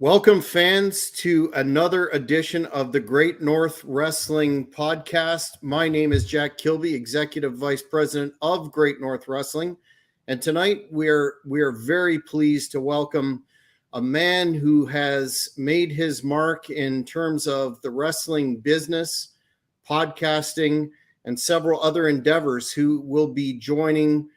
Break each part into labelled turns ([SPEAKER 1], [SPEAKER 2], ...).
[SPEAKER 1] Welcome, fans, to another edition of the Great North Wrestling Podcast. My name is Jack Kilby, Executive Vice President of Great North Wrestling. And tonight we're very pleased to welcome a man who has made his mark in terms of the wrestling business, podcasting, and several other endeavors, who will be joining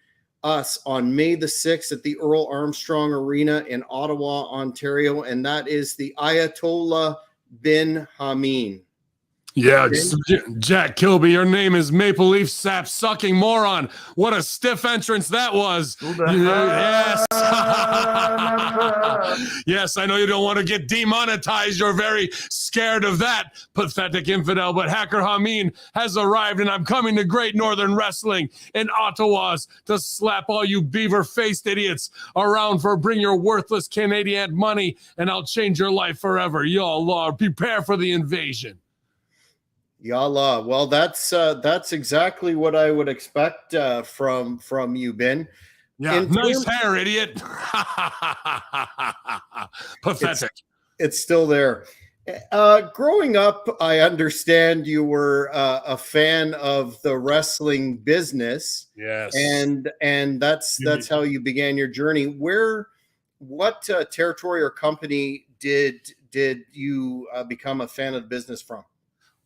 [SPEAKER 1] us on May the 6th at the Earl Armstrong Arena in Ottawa, Ontario, and that is the Ayatollah bin Hamin.
[SPEAKER 2] Yeah, Jack Kilby, your name is Maple Leaf Sap Sucking Moron. What a stiff entrance that was. Yes. Yes, I know you don't want to get demonetized. You're very scared of that, pathetic infidel. But Hacker Hamin has arrived, and I'm coming to Great Northern Wrestling in Ottawa to slap all you beaver-faced idiots around for bring your worthless Canadian money, and I'll change your life forever. Y'all prepare for the invasion.
[SPEAKER 1] Yallah. Well, that's exactly what I would expect from you, Ben.
[SPEAKER 2] Yeah, nice hair, idiot. Pathetic.
[SPEAKER 1] It's still there. Growing up, I understand you were a fan of the wrestling business.
[SPEAKER 2] Yes,
[SPEAKER 1] and that's how you began your journey. What territory or company did you become a fan of the business from?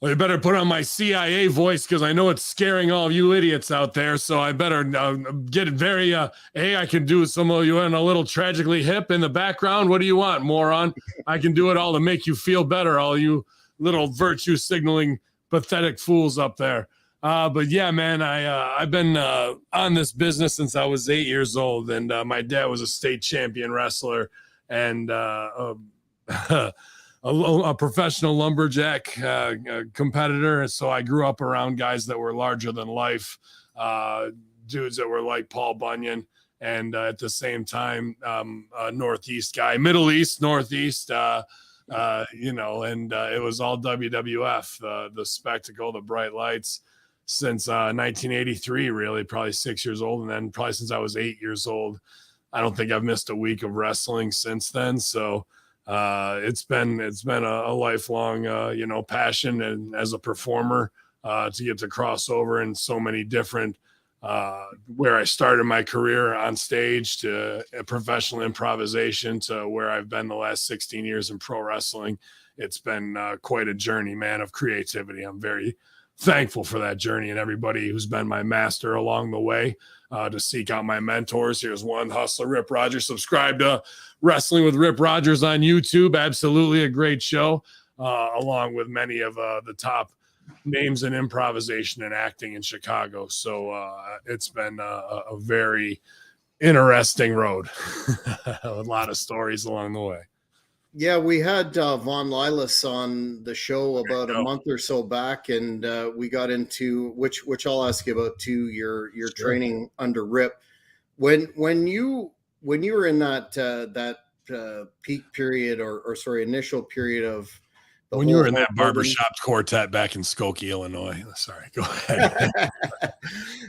[SPEAKER 2] Well, you better put on my CIA voice because I know it's scaring all of you idiots out there. So I better get very, I can do some of you and a little tragically hip in the background. What do you want, moron? I can do it all to make you feel better, all you little virtue signaling pathetic fools up there. But yeah, man, I've been on this business since I was 8 years old, and my dad was a state champion wrestler and a professional lumberjack competitor. So I grew up around guys that were larger than life, dudes that were like Paul Bunyan. And at the same time, a Northeast guy, Middle East, Northeast, and it was all WWF, the spectacle, the bright lights since 1983, really, probably 6 years old. And then probably since I was 8 years old, I don't think I've missed a week of wrestling since then. So it's been a lifelong, passion, and as a performer, to get to cross over in so many different, where I started my career on stage to professional improvisation to where I've been the last 16 years in pro wrestling. It's been quite a journey, man, of creativity. I'm very thankful for that journey and everybody who's been my master along the way, to seek out my mentors. Here's one, Hustler Rip Rogers. Subscribe to Wrestling with Rip Rogers on YouTube. Absolutely a great show, along with many of the top names in improvisation and acting in Chicago. So it's been a very interesting road. A lot of stories along the way.
[SPEAKER 1] Yeah, we had Von Lilas on the show about a month or so back, and we got into which I'll ask you about too. Your
[SPEAKER 2] Sure.
[SPEAKER 1] Training under Rip. When you were in that peak period or initial period of
[SPEAKER 2] when you were in that barbershop quartet back in Skokie, Illinois. Sorry, go ahead.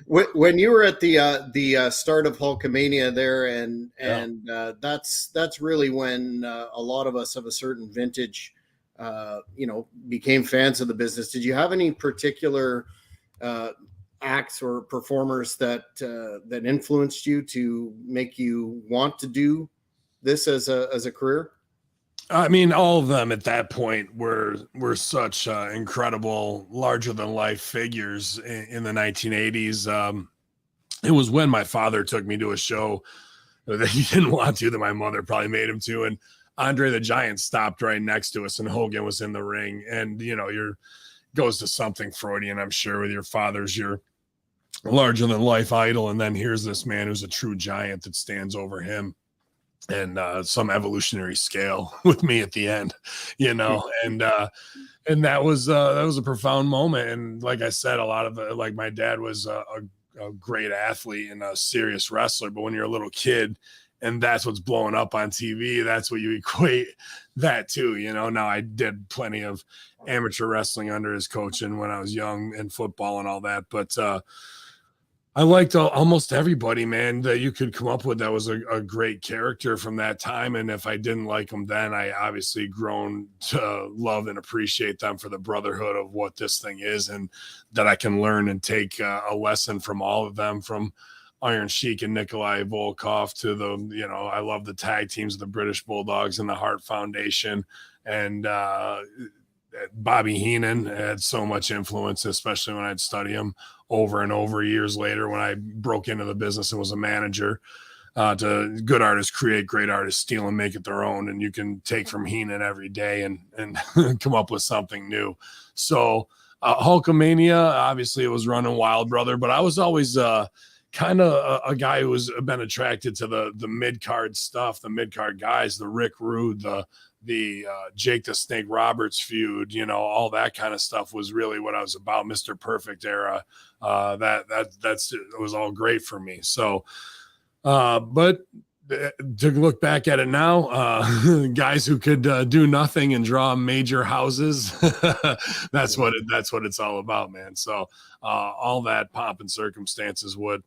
[SPEAKER 1] When you were at the start of Hulkamania there, and that's really when a lot of us of a certain vintage, became fans of the business. Did you have any particular acts or performers that influenced you to make you want to do this as a career?
[SPEAKER 2] I mean, all of them at that point were such incredible, larger than life figures in the 1980s. It was when my father took me to a show that he didn't want to, that my mother probably made him to, and Andre the Giant stopped right next to us, and Hogan was in the ring. And goes to something Freudian, I'm sure, with your father's your larger than life idol, and then here's this man who's a true giant that stands over him. And some evolutionary scale with me at the end, and that was a profound moment. And like I said, a lot of like my dad was a great athlete and a serious wrestler, but when you're a little kid and that's what's blowing up on TV, that's what you equate that to. Now I did plenty of amateur wrestling under his coaching when I was young, and football and all that, but I liked almost everybody, man, that you could come up with that was a great character from that time. And if I didn't like them then, I obviously grown to love and appreciate them for the brotherhood of what this thing is, and that I can learn and take a lesson from all of them, from Iron Sheik and Nikolai Volkov to I love the tag teams of the British Bulldogs and the Hart Foundation. And Bobby Heenan had so much influence, especially when I'd study him over and over years later when I broke into the business and was a manager. To good artists create, great artists steal and make it their own. And you can take from Heenan every day and come up with something new. So Hulkamania, obviously it was running wild, brother, but I was always kind of a guy who has been attracted to the mid-card stuff, the mid-card guys, the Rick Rude, the Jake the Snake Roberts feud, all that kind of stuff was really what I was about. Mr. Perfect era. It was all great for me. So, but to look back at it now, guys who could do nothing and draw major houses, that's what it's all about, man. So, all that pomp and circumstances would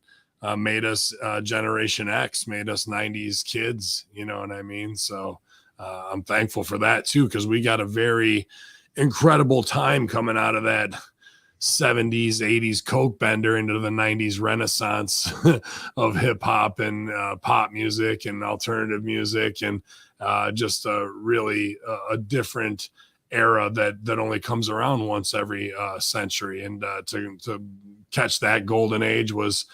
[SPEAKER 2] made us Generation X, made us 90s kids, you know what I mean? So, I'm thankful for that too, because we got a very incredible time coming out of that 70s, 80s Coke bender into the 90s renaissance of hip hop and pop music and alternative music, and just really a different era that only comes around once every century. And to catch that golden age was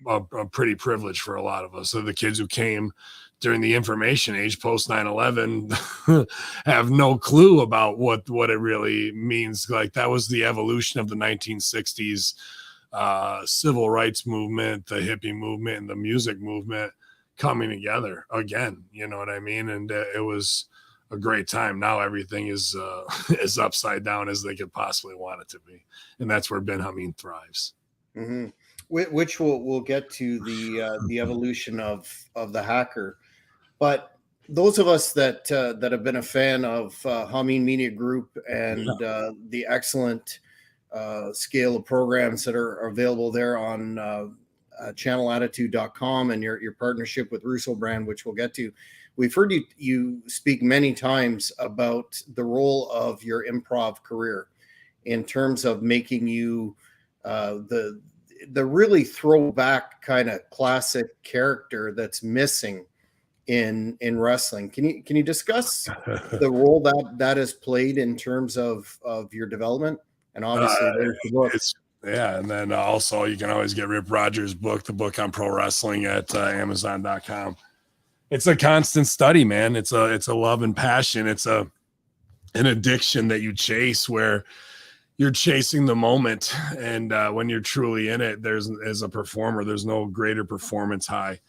[SPEAKER 2] a pretty privilege for a lot of us. So the kids who came during the information age post 9/11 have no clue about what it really means. Like, that was the evolution of the 1960s civil rights movement, the hippie movement, and the music movement coming together again, you know what I mean? And it was a great time. Now everything is as upside down as they could possibly want it to be, and that's where Ben Hamin thrives.
[SPEAKER 1] Mm-hmm. Which we'll get to the evolution of the hacker. But those of us that have been a fan of Hamin Media Group and the excellent scale of programs that are available there on channelattitude.com and your partnership with Russo Brand, which we'll get to, we've heard you speak many times about the role of your improv career in terms of making you the really throwback kind of classic character that's missing in wrestling. Can you discuss the role that has played in terms of your development? And obviously there's the book.
[SPEAKER 2] And then also you can always get Rip Rogers' book, the book on pro wrestling, at amazon.com. It's a constant study, man. It's a love and passion. It's an addiction that you chase, where you're chasing the moment. And when you're truly in it, as a performer, there's no greater performance high.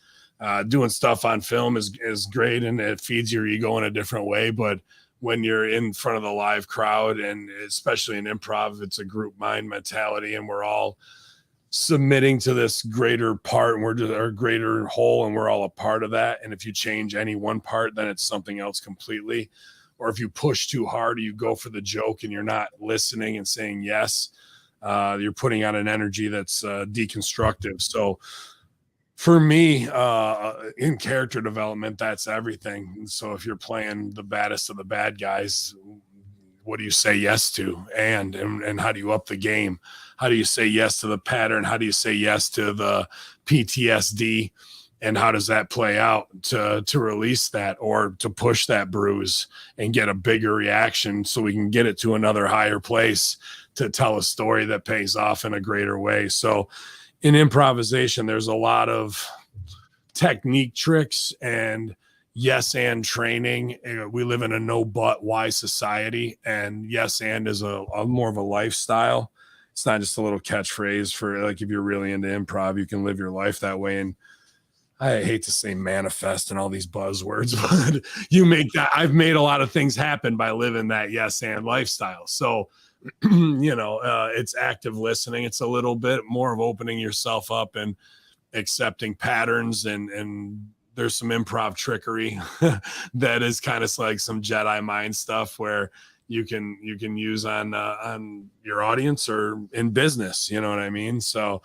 [SPEAKER 2] Doing stuff on film is great, and it feeds your ego in a different way. But when you're in front of the live crowd, and especially in improv, it's a group mind mentality, and we're all submitting to this greater part, and we're just our greater whole, and we're all a part of that. And if you change any one part, then it's something else completely. Or if you push too hard, or you go for the joke and you're not listening and saying yes, you're putting out an energy that's deconstructive. So for me, in character development, that's everything. So if you're playing the baddest of the bad guys, what do you say yes to? And how do you up the game? How do you say yes to the pattern? How do you say yes to the PTSD? And how does that play out to release that, or to push that bruise and get a bigger reaction so we can get it to another higher place to tell a story that pays off in a greater way? So in improvisation, there's a lot of technique tricks and yes and training. We live in a no but why society, and yes and is a more of a lifestyle. It's not just a little catchphrase for, like, if you're really into improv, you can live your life that way. And I hate to say manifest and all these buzzwords, but you make that. I've made a lot of things happen by living that yes and lifestyle. So, it's active listening. It's a little bit more of opening yourself up and accepting patterns, and there's some improv trickery that is kind of like some Jedi mind stuff where you can use on your audience or in business. You know what I mean? So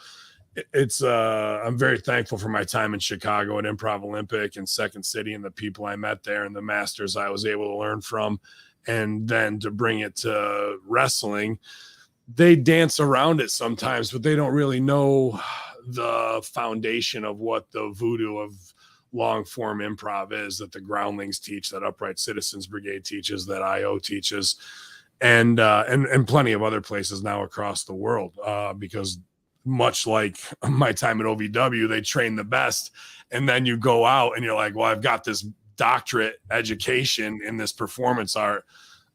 [SPEAKER 2] it's I'm very thankful for my time in Chicago at Improv Olympic and Second City and the people I met there and the masters I was able to learn from. And then to bring it to wrestling, they dance around it sometimes, but they don't really know the foundation of what the voodoo of long form improv is, that the Groundlings teach, that Upright Citizens Brigade teaches, that IO teaches, and plenty of other places now across the world, because much like my time at OVW, they train the best. And then you go out and you're like, well, I've got this doctorate education in this performance art.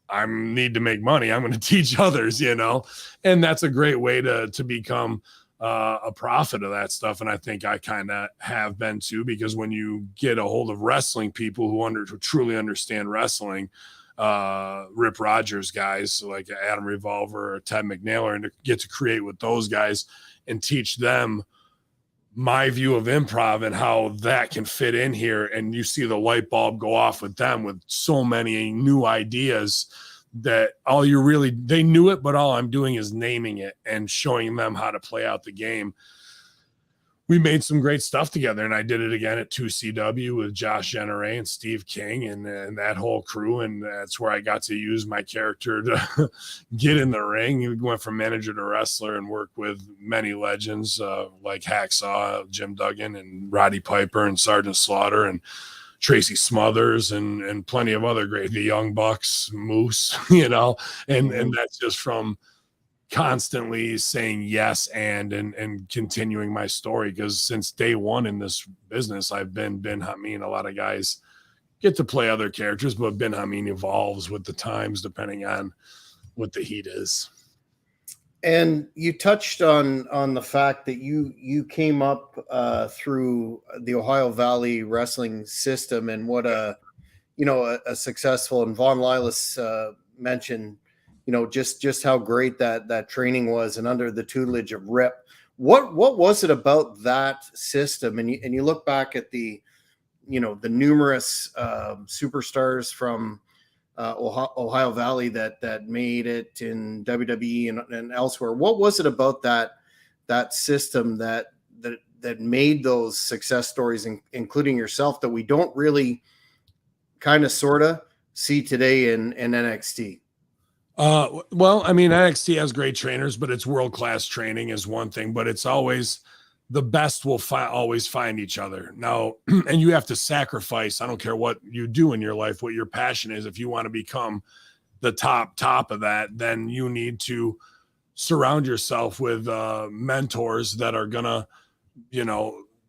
[SPEAKER 2] I need to make money. I'm going to teach others, and that's a great way to become a prophet of that stuff. And I think I kind of have been too, because when you get a hold of wrestling people who truly understand wrestling, Rip Rogers guys like Adam Revolver or Ted McNailer, and to get to create with those guys and teach them my view of improv and how that can fit in here. And you see the light bulb go off with them with so many new ideas that they knew it, but all I'm doing is naming it and showing them how to play out the game. We made some great stuff together, and I did it again at 2CW with Josh Jenere and Steve King and that whole crew. And that's where I got to use my character to get in the ring. We went from manager to wrestler and worked with many legends like Hacksaw, Jim Duggan, and Roddy Piper, and Sergeant Slaughter, and Tracy Smothers, and plenty of other great, the Young Bucks, Moose, and that's just from constantly saying yes and continuing my story, because since day one in this business, I've been Ben Hamin. A lot of guys get to play other characters, but Ben Hamin evolves with the times depending on what the heat is.
[SPEAKER 1] And you touched on the fact that you came up through the Ohio Valley wrestling system, and what a successful, and Von Lilas mentioned just how great that training was, and under the tutelage of Rip. What was it about that system? And you look back at the numerous superstars from Ohio Valley that made it in WWE and elsewhere. What was it about that system that made those success stories, including yourself, that we don't really kind of sort of see today in NXT?
[SPEAKER 2] Well, I mean, NXT has great trainers, but it's world-class training is one thing, but it's always the best will always find each other now. And you have to sacrifice. I don't care what you do in your life, what your passion is. If you want to become the top of that, then you need to surround yourself with mentors that are going to,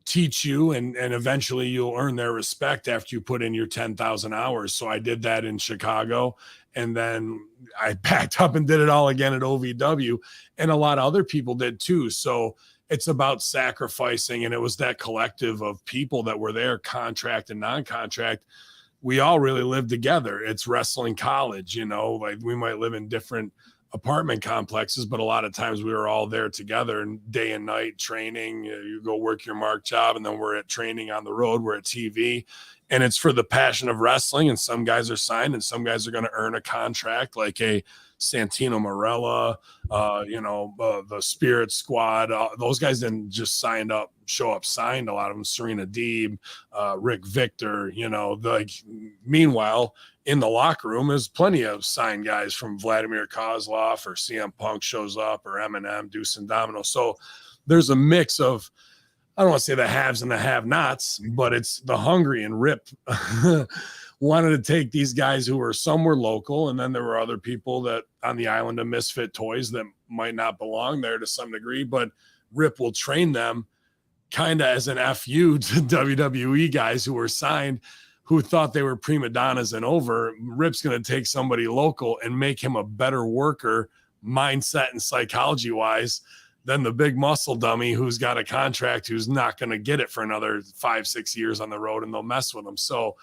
[SPEAKER 2] teach you, and eventually you'll earn their respect after you put in your 10,000 hours. So I did that in Chicago, and then I packed up and did it all again at OVW, and a lot of other people did too. So it's about sacrificing, and it was that collective of people that were there, contract and non-contract. We all really lived together. It's wrestling college, like we might live in different apartment complexes, but a lot of times we were all there together, and day and night training. You go work your mark job, and then we're at training on the road, we're at TV, and it's for the passion of wrestling. And some guys are signed, and some guys are going to earn a contract, like a Santino Marella, the Spirit Squad. Those guys didn't just show up signed. A lot of them, Serena Deeb, Rick Victor, meanwhile, in the locker room, there's plenty of signed guys from Vladimir Kozlov, or CM Punk shows up, or Eminem, Deuce and Domino. So there's a mix of, I don't want to say the haves and the have-nots, but it's the hungry, and Rip wanted to take these guys who were, some were local, and then there were other people that on the island of misfit toys that might not belong there to some degree, but Rip will train them kind of as an FU to WWE guys who were signed, who thought they were prima donnas and over. Rip's going to take somebody local and make him a better worker, mindset and psychology wise, than the big muscle dummy who's got a contract, who's not going to get it for another 5-6 years on the road, and they'll mess with him. So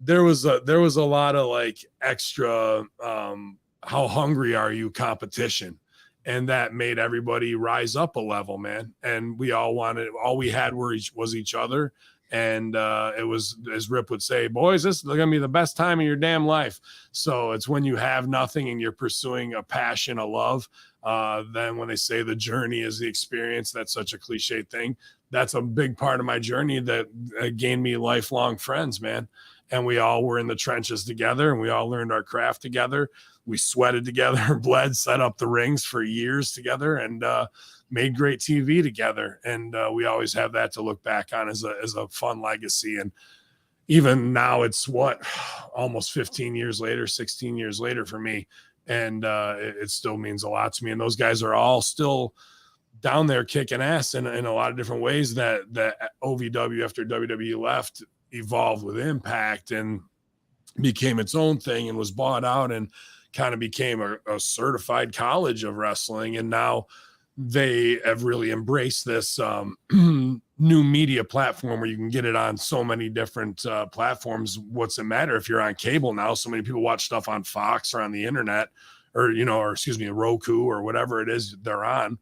[SPEAKER 2] there was a lot of like extra, how hungry are you competition. And that made everybody rise up a level, man. And we all we had was each other. And it was, as Rip would say, boys, this is going to be the best time of your damn life. So it's when you have nothing and you're pursuing a passion, a love. Then when they say the journey is the experience, that's such a cliche thing. That's a big part of my journey that gained me lifelong friends, man. And we all were in the trenches together, and we all learned our craft together. We sweated together, bled, set up the rings for years together, and made great TV together. And we always have that to look back on as a fun legacy. And even now it's almost 15 years later, 16 years later for me. And it still means a lot to me. And those guys are all still down there kicking ass in a lot of different ways. That OVW, after WWE left, evolved with Impact and became its own thing and was bought out and kind of became a certified college of wrestling. And now they have really embraced this new media platform where you can get it on so many different platforms. What's it matter if you're on cable now? So many people watch stuff on Fox or on the internet, or Roku or whatever it is they're on.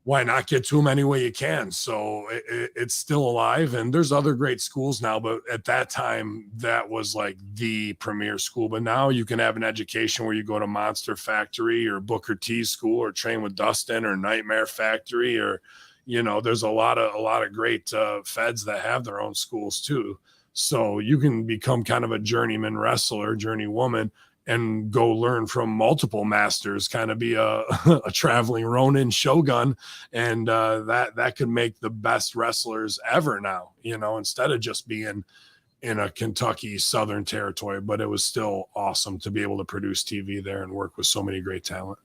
[SPEAKER 2] Why not get to them any way you can? So it's still alive, and there's other great schools now, but at that time that was like the premier school. But now you can have an education where you go to Monster Factory or Booker T school or Train with Dustin or Nightmare Factory, or there's a lot of great feds that have their own schools too. So you can become kind of a journeyman wrestler, journeywoman, and go learn from multiple masters, kind of be a traveling Ronin Shogun. And that could make the best wrestlers ever now, instead of just being in a Kentucky Southern territory. But it was still awesome to be able to produce TV there and work with so many great talent.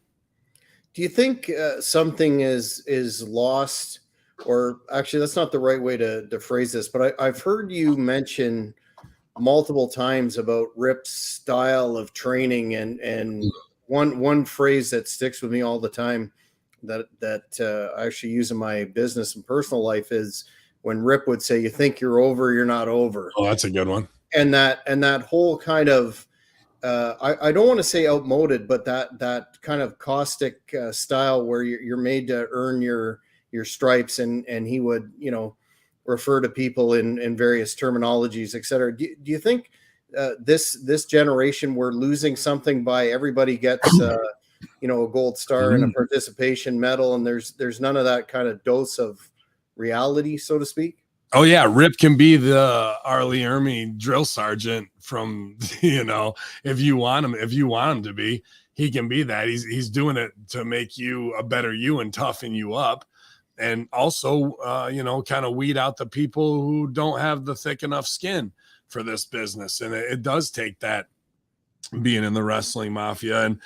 [SPEAKER 1] Do you think something is lost, or actually that's not the right way to phrase this, but I've heard you mention multiple times about Rip's style of training, and one phrase that sticks with me all the time that I actually use in my business and personal life is when Rip would say, "You think you're over, you're not over."
[SPEAKER 2] Oh, that's a good one.
[SPEAKER 1] And that whole kind of I don't want to say outmoded, but that kind of caustic style where you're made to earn your stripes, and he would refer to people in various terminologies, et cetera. Do you think this generation, we're losing something by everybody gets a gold star and a participation medal, and there's none of that kind of dose of reality, so to speak?
[SPEAKER 2] Oh yeah, Rip can be the Arlie Ermy drill sergeant from if you want him to be, he can be that. He's doing it to make you a better you and toughen you up. And also, kind of weed out the people who don't have the thick enough skin for this business. And it does take that, being in the wrestling mafia. And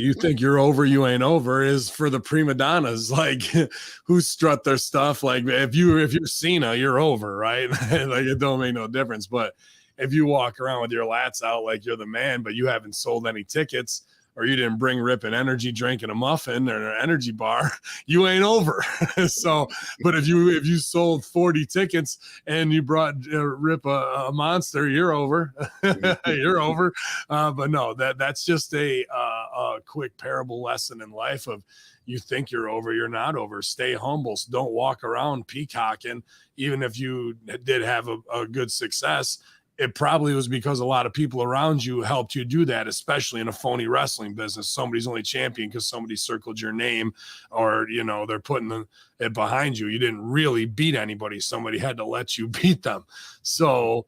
[SPEAKER 2] you think you're over, you ain't over is for the prima donnas, like who strut their stuff. Like if you're Cena, you're over, right? Like it don't make no difference. But if you walk around with your lats out like you're the man, but you haven't sold any tickets, or you didn't bring Rip an energy drink and a muffin or an energy bar, you ain't over. So, but if you sold 40 tickets and you brought Rip a monster, you're over. You're over. But no, that's just a quick parable lesson in life of, you think you're over, you're not over. Stay humble. Don't walk around peacocking. Even if you did have a good success, it probably was because a lot of people around you helped you do that, especially in a phony wrestling business. Somebody's only champion because somebody circled your name, or, they're putting it behind you. You didn't really beat anybody. Somebody had to let you beat them. So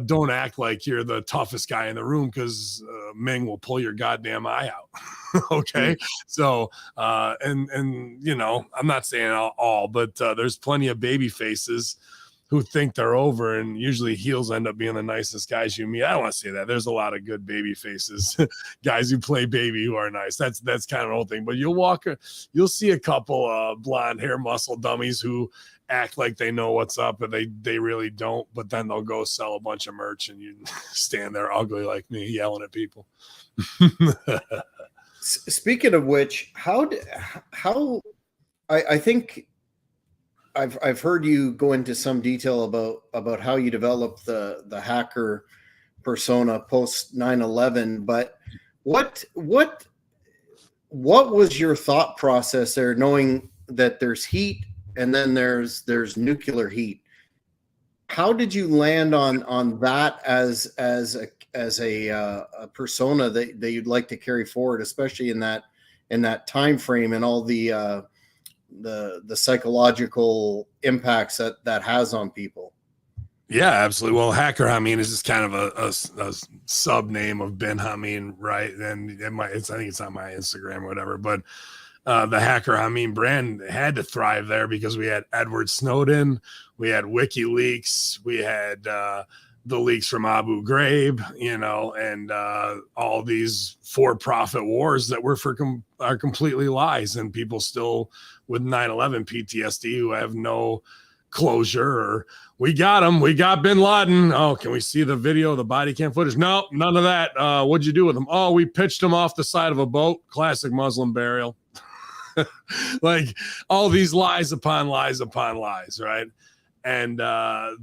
[SPEAKER 2] don't act like you're the toughest guy in the room, because Ming will pull your goddamn eye out. Okay. So, and I'm not saying all, but there's plenty of baby faces who think they're over, and usually heels end up being the nicest guys you meet. I don't want to say that. There's a lot of good baby faces, guys who play baby who are nice. That's kind of an old thing. But you'll see a couple blonde hair muscle dummies who act like they know what's up, but they really don't. But then they'll go sell a bunch of merch, and you stand there ugly like me yelling at people.
[SPEAKER 1] Speaking of which, I think I've heard you go into some detail about how you developed the hacker persona post 9/11, but what was your thought process there, knowing that there's heat and then there's nuclear heat? how did you land on that as a persona that you'd like to carry forward, especially in that time frame and all the psychological impacts that has on people?
[SPEAKER 2] Yeah, absolutely. Well, Hacker Hamin is just kind of a sub name of Ben Hamin, right? And I think it's on my Instagram or whatever. But the Hacker Hamin brand had to thrive there because we had Edward Snowden, we had WikiLeaks, we had the leaks from Abu Ghraib, and all these for-profit wars that were are completely lies, and people still with 9/11 PTSD who have no closure. Or we got him, we got bin Laden. Oh, can we see the video, the body cam footage? No, none of that. What'd you do with him? Oh, we pitched him off the side of a boat. Classic Muslim burial. Like all these lies upon lies upon lies, right? And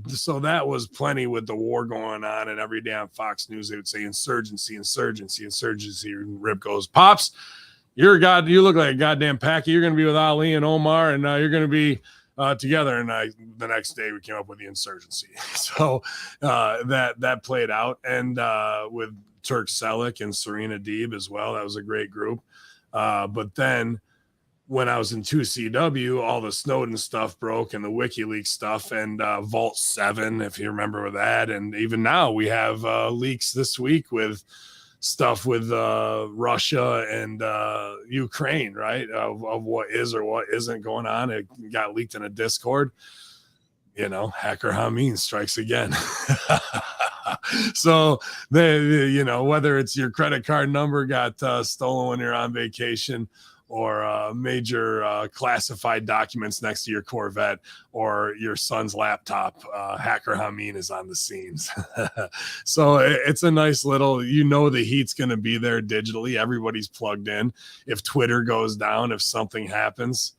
[SPEAKER 2] so that was plenty with the war going on, and every day on Fox News they would say insurgency, insurgency, insurgency. And Rip goes, Pops, you look like a goddamn packy. You're going to be with Ali and Omar, and you're going to be together. And the next day we came up with the insurgency. So that played out, and with Turk Selleck and Serena Deeb as well. That was a great group. But then when I was in 2CW, all the Snowden stuff broke and the WikiLeaks stuff, and Vault 7, if you remember that. And even now we have leaks this week with stuff with Russia and Ukraine, right? Of what is or what isn't going on. It got leaked in a Discord. Hacker Hamin strikes again. So whether it's your credit card number got stolen when you're on vacation, or major classified documents next to your Corvette, or your son's laptop, Hacker Hamin is on the scenes. So it's a nice little, the heat's going to be there digitally. Everybody's plugged in. If Twitter goes down, if something happens,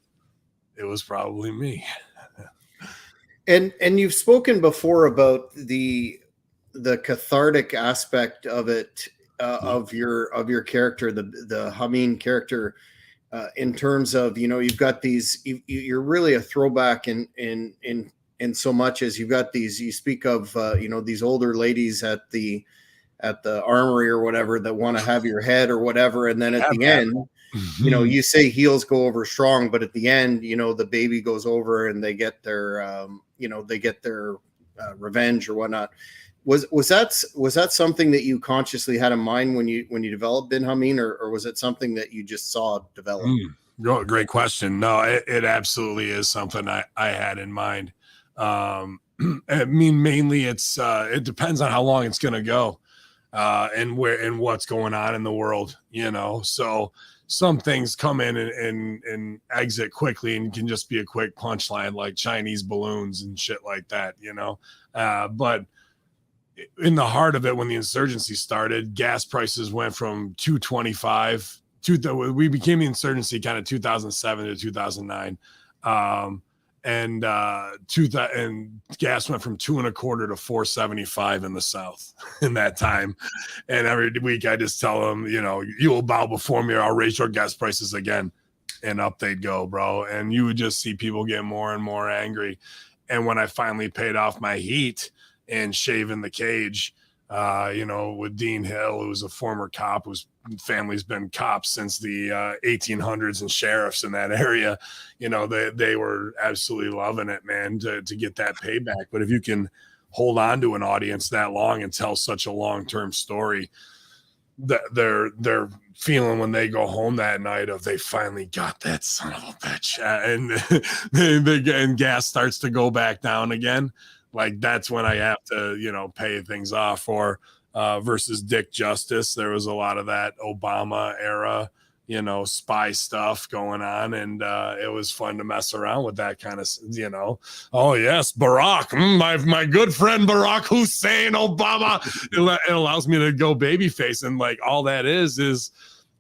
[SPEAKER 2] it was probably me.
[SPEAKER 1] And you've spoken before about the cathartic aspect of it, of your character, the Hamin character. In terms of, you've got these, you're really a throwback in so much as you've got these, you speak of, these older ladies at the armory or whatever that want to have your head or whatever. And then at the end, you say heels go over strong, but at the end, the baby goes over and they get their, revenge or whatnot. Was that something that you consciously had in mind when you developed Bin Hamin, or was it something that you just saw develop?
[SPEAKER 2] Great question. No, it absolutely is something I had in mind. I mean, mainly it depends on how long it's going to go, and where and what's going on in the world. So some things come in and exit quickly and can just be a quick punchline, like Chinese balloons and shit like that. But in the heart of it, when the insurgency started, gas prices went from $2.25 we became the insurgency kind of 2007 to 2009. And gas went from $2.25 to $4.75 in the South in that time. And every week I just tell them, you will bow before me or I'll raise your gas prices again. And up they'd go, bro. And you would just see people get more and more angry. And when I finally paid off my heat and shaving the cage, with Dean Hill, who's a former cop whose family's been cops since the 1800s and sheriffs in that area, they were absolutely loving it, man, to get that payback. But if you can hold on to an audience that long and tell such a long-term story, that they're feeling when they go home that night of they finally got that son of a bitch, and gas starts to go back down again. Like that's when I have to, pay things off. Or versus Dick Justice, there was a lot of that Obama era, spy stuff going on, and it was fun to mess around with that kind of, Oh yes, Barack, my good friend Barack Hussein Obama. It allows me to go babyface, and like all that is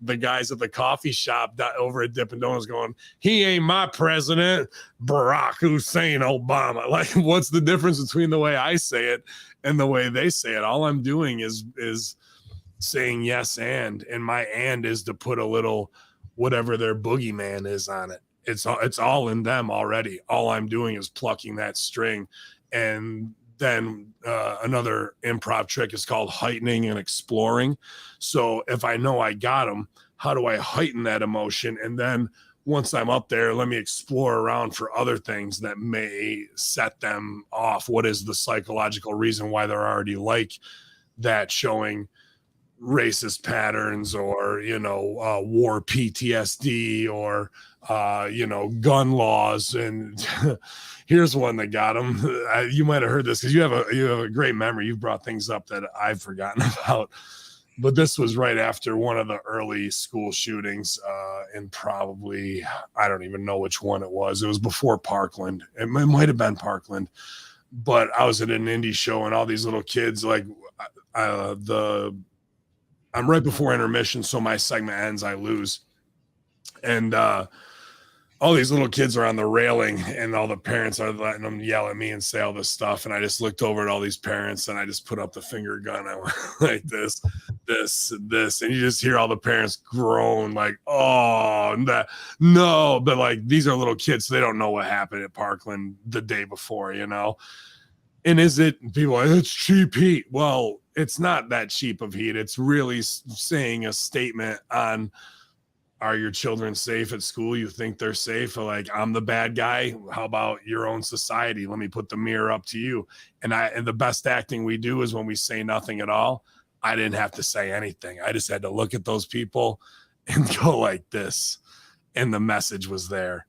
[SPEAKER 2] the guys at the coffee shop over at Dippin' Donuts going, he ain't my president, Barack Hussein Obama. Like, what's the difference between the way I say it and the way they say it? All I'm doing is saying yes and my and is to put a little whatever their boogeyman is on it. It's all in them already. All I'm doing is plucking that string, and then another improv trick is called heightening and exploring. So if I know I got them, how do I heighten that emotion? And then once I'm up there, let me explore around for other things that may set them off. What is the psychological reason why they're already like that, showing racist patterns, or, war PTSD, or, gun laws. And here's one that got them. You might have heard this because you have a great memory. You've brought things up that I've forgotten about. But this was right after one of the early school shootings, and probably, I don't even know which one it was. It was before Parkland. It might have been Parkland. But I was at an indie show, and all these little kids, like, I'm right before intermission, so my segment ends, I lose. And all these little kids are on the railing, and all the parents are letting them yell at me and say all this stuff. And I just looked over at all these parents, and I just put up the finger gun. I went like this. And you just hear all the parents groan like, oh, no. But like, these are little kids, so they don't know what happened at Parkland the day before, And is it, people are like, it's cheap heat. Well, it's not that cheap of heat. It's really saying a statement on, are your children safe at school? You think they're safe? Or like, I'm the bad guy. How about your own society? Let me put the mirror up to you. And the best acting we do is when we say nothing at all. I didn't have to say anything. I just had to look at those people and go like this. And the message was there,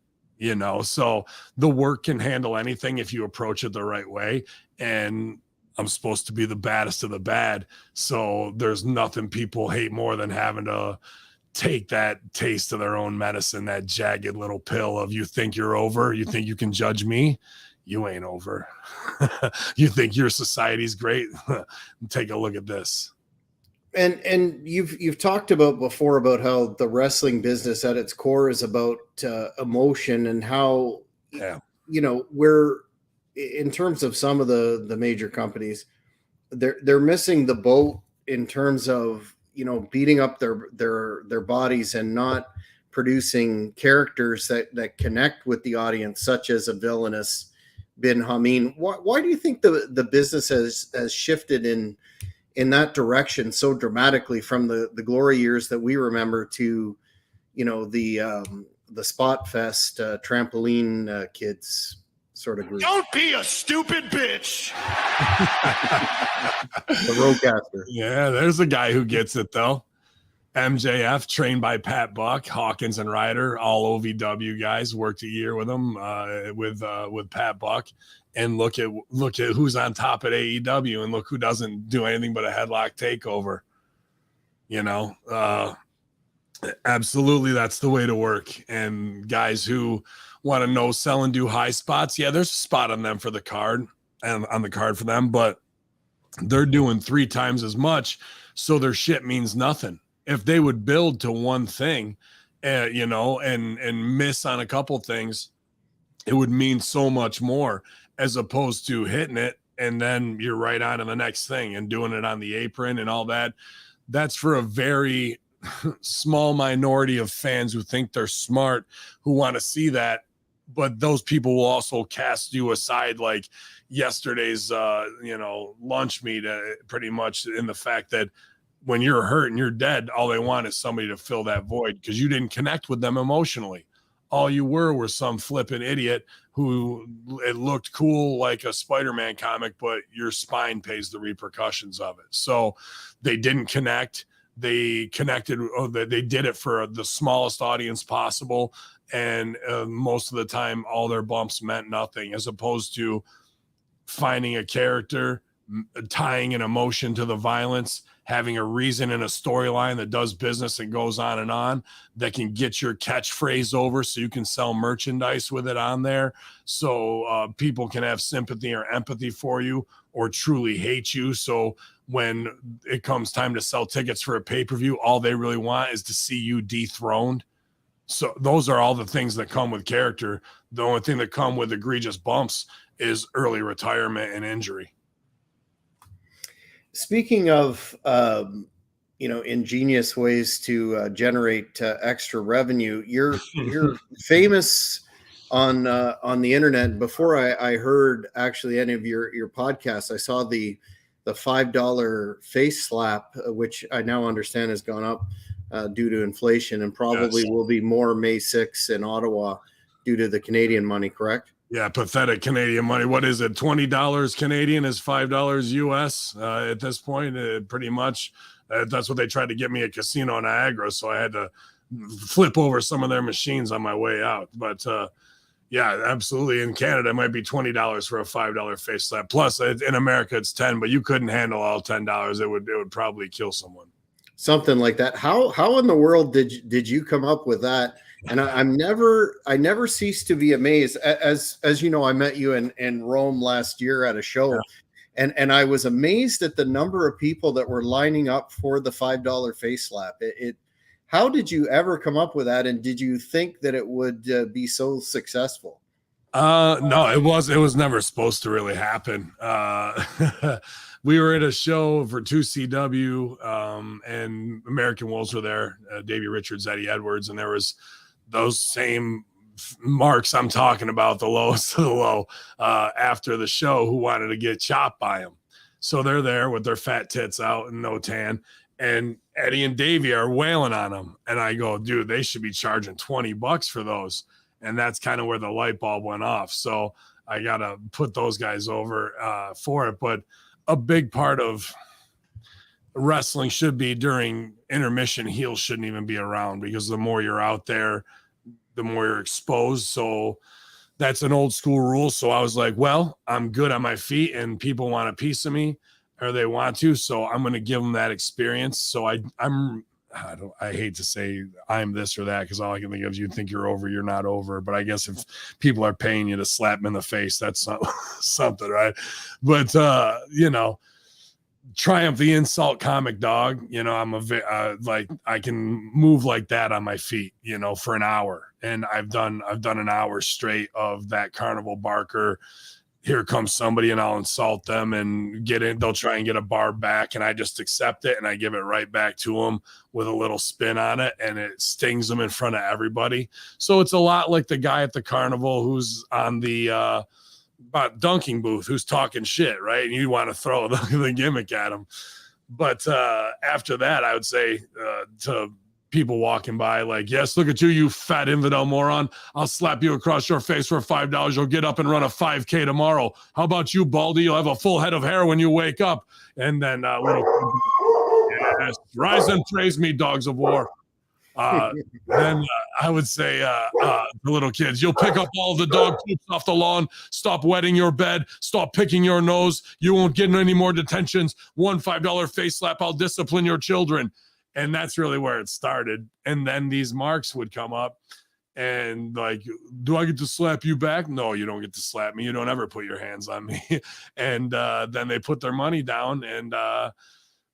[SPEAKER 2] So the work can handle anything if you approach it the right way. And I'm supposed to be the baddest of the bad. So there's nothing people hate more than having to take that taste of their own medicine, that jagged little pill of, you think you're over, you think you can judge me, you ain't over. You think your society's great, take a look at this.
[SPEAKER 1] And you've talked about before about how the wrestling business at its core is about emotion, and how we're, in terms of some of the major companies, they're missing the boat in terms of beating up their bodies and not producing characters that connect with the audience, such as a villainous Bin Hamin. Why do you think the business has shifted in that direction so dramatically from the glory years that we remember to the Spot Fest trampoline kids sort of group?
[SPEAKER 3] Don't be a stupid bitch.
[SPEAKER 1] The Roadcaster.
[SPEAKER 2] Yeah, there's a guy who gets it though. MJF, trained by Pat Buck, Hawkins and Ryder, all OVW guys, worked a year with him, with Pat Buck. And look at who's on top at AEW, and look who doesn't do anything but a headlock takeover. Absolutely, that's the way to work. And guys who want to no sell and do high spots, yeah, there's a spot on them for the card, and on the card for them, but they're doing 3 times as much, so their shit means nothing. If they would build to one thing, and miss on a couple things, it would mean so much more, as opposed to hitting it and then you're right on to the next thing and doing it on the apron and all that. That's for a very small minority of fans who think they're smart, who want to see that. But those people will also cast you aside, like yesterday's, lunch meet, pretty much, in the fact that when you're hurt and you're dead, all they want is somebody to fill that void because you didn't connect with them emotionally. All you were some flippant idiot who it looked cool like a Spider-Man comic, but your spine pays the repercussions of it. So they didn't connect. They connected. They did it for the smallest audience possible. And most of the time, all their bumps meant nothing, as opposed to finding a character, tying an emotion to the violence, having a reason and a storyline that does business and goes on, that can get your catchphrase over so you can sell merchandise with it on there. So people can have sympathy or empathy for you, or truly hate you. So when it comes time to sell tickets for a pay-per-view, all they really want is to see you dethroned. So those are all the things that come with character. The only thing that come with egregious bumps is early retirement and injury.
[SPEAKER 1] Speaking of, ingenious ways to generate extra revenue, your famous on the internet. Before I heard actually any of your podcasts, I saw the $5 face slap, which I now understand has gone up due to inflation, and probably will be more May 6th in Ottawa due to the Canadian money. Correct?
[SPEAKER 2] Yeah, pathetic Canadian money. What is it? $20 Canadian is $5 US at this point. Pretty much, that's what they tried to get me at Casino Niagara. So I had to flip over some of their machines on my way out. But yeah, absolutely. In Canada, it might be $20 for a $5 face slap. Plus, in America, it's $10. But you couldn't handle all $10. It would probably kill someone.
[SPEAKER 1] Something like that. How in the world did you come up with that? And I never cease to be amazed. As you know, I met you in Rome last year at a show, and I was amazed at the number of people that were lining up for the $5 face slap. How did you ever come up with that? And did you think that it would be so successful?
[SPEAKER 2] No, it was never supposed to really happen. We were at a show for 2CW, and American Wolves were there. Davey Richards, Eddie Edwards, and there was those same marks I'm talking about, the lowest of the low, after the show, who wanted to get chopped by him. So they're there with their fat tits out and no tan, and Eddie and Davey are wailing on them. And I go, dude, they should be charging $20 for those. And that's kind of where the light bulb went off. So I got to put those guys over for it. But a big part of wrestling should be during intermission, heels shouldn't even be around, because the more you're out there, the more you're exposed. So that's an old school rule. So I was like, well, I'm good on my feet and people want a piece of me, or they want to. So I'm going to give them that experience. So I hate to say I'm this or that, because all I can think of is you think you're over, you're not over. But I guess if people are paying you to slap them in the face, that's something, right? But, Triumph the insult comic dog. I'm like, I can move like that on my feet, for an hour. And I've done an hour straight of that carnival barker. Here comes somebody and I'll insult them and get in. They'll try and get a bar back, and I just accept it and I give it right back to them with a little spin on it, and it stings them in front of everybody. So it's a lot like the guy at the carnival who's on the dunking booth, who's talking shit, right? And you want to throw the gimmick at him. But after that, I would say to people walking by, like, yes, look at you, you fat infidel moron. I'll slap you across your face for $5. You'll get up and run a 5K tomorrow. How about you, Baldy? You'll have a full head of hair when you wake up. And then yes, rise and praise me, dogs of war. Then I would say the little kids, you'll pick up all the dog poops off the lawn. Stop wetting your bed. Stop picking your nose. You won't get any more detentions. One $5 face slap. I'll discipline your children. And that's really where it started. And then these marks would come up and like, do I get to slap you back? No, you don't get to slap me. You don't ever put your hands on me. And then they put their money down, and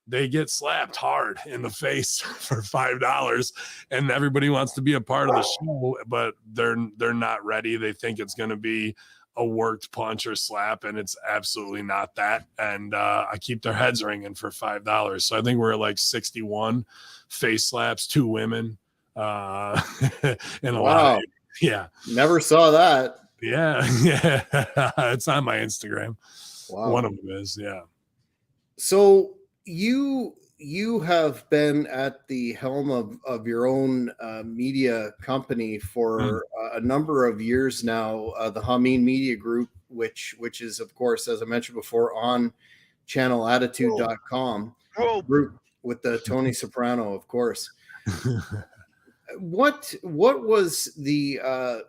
[SPEAKER 2] they get slapped hard in the face for $5. And everybody wants to be a part of the show, but they're not ready. They think it's going to be a worked punch or slap, and it's absolutely not that. And I keep their heads ringing for $5. So I think we're at like 61 face slaps, 2 women, and a lot of, yeah.
[SPEAKER 1] Never saw that.
[SPEAKER 2] Yeah. It's on my Instagram. Wow. One of them is, yeah.
[SPEAKER 1] So you have been at the helm of your own media company for a number of years now, the Hamin Media Group, which is, of course, as I mentioned before, on channelattitude.com, group with the Tony Soprano, of course. What was the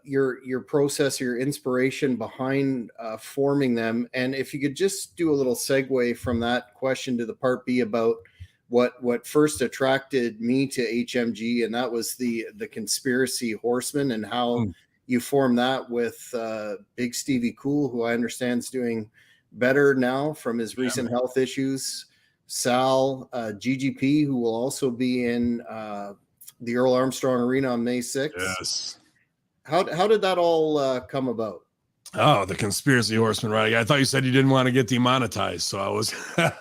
[SPEAKER 1] your process, your inspiration behind forming them? And if you could just do a little segue from that question to the part B about what first attracted me to HMG, and that was the Conspiracy Horsemen, and how you formed that with Big Stevie Cool, who I understand is doing better now from his recent health issues. Sal, GGP, who will also be in the Earl Armstrong Arena on May 6th.
[SPEAKER 2] Yes.
[SPEAKER 1] How did that all come about?
[SPEAKER 2] Oh, the Conspiracy Horsemen, right? I thought you said you didn't want to get demonetized, so I was.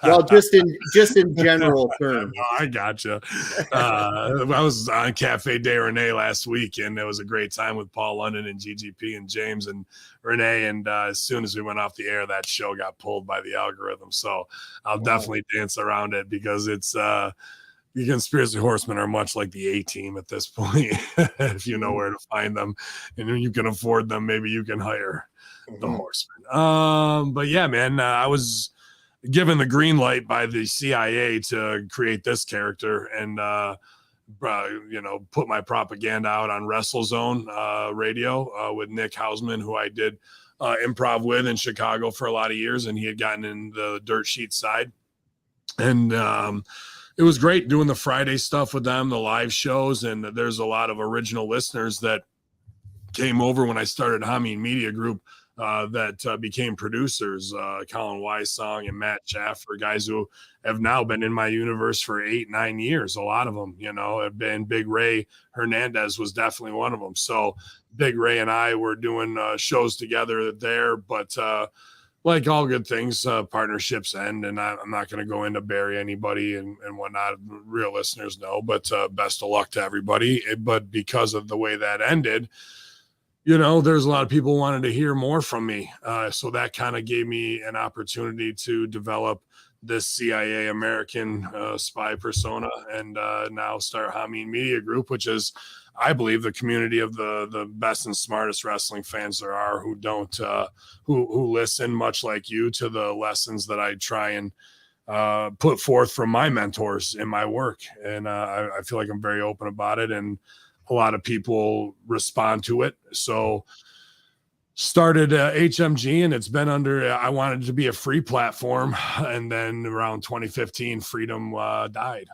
[SPEAKER 1] Well, just in general terms.
[SPEAKER 2] No, I gotcha. I was on Cafe de Renee last week, and it was a great time with Paul London and GGP and James and Renee. And as soon as we went off the air, that show got pulled by the algorithm. So I'll definitely dance around it because it's the Conspiracy Horsemen are much like the A-Team at this point. If you know where to find them and you can afford them, maybe you can hire the Horsemen. But yeah, man, I was given the green light by the CIA to create this character and put my propaganda out on WrestleZone radio with Nick Hausman, who I did improv with in Chicago for a lot of years, and he had gotten in the dirt sheet side. And it was great doing the Friday stuff with them, the live shows, and there's a lot of original listeners that came over when I started Hamin Media Group that became producers, Colin Wysong and Matt Schaffer, guys who have now been in my universe for 8-9 years. A lot of them, have been. Big Ray Hernandez was definitely one of them. So Big Ray and I were doing shows together there, but like all good things, partnerships end, and I'm not going to go into bury anybody and whatnot. Real listeners know, but best of luck to everybody. But because of the way that ended, there's a lot of people wanted to hear more from me. So that kind of gave me an opportunity to develop this CIA American spy persona and now start Hamin Media Group, which is, I believe, the community of the best and smartest wrestling fans there are who don't, who listen much like you to the lessons that I try and put forth from my mentors in my work. And I feel like I'm very open about it, and a lot of people respond to it. So started HMG, and it's been under, I wanted it to be a free platform. And then around 2015, Freedom died.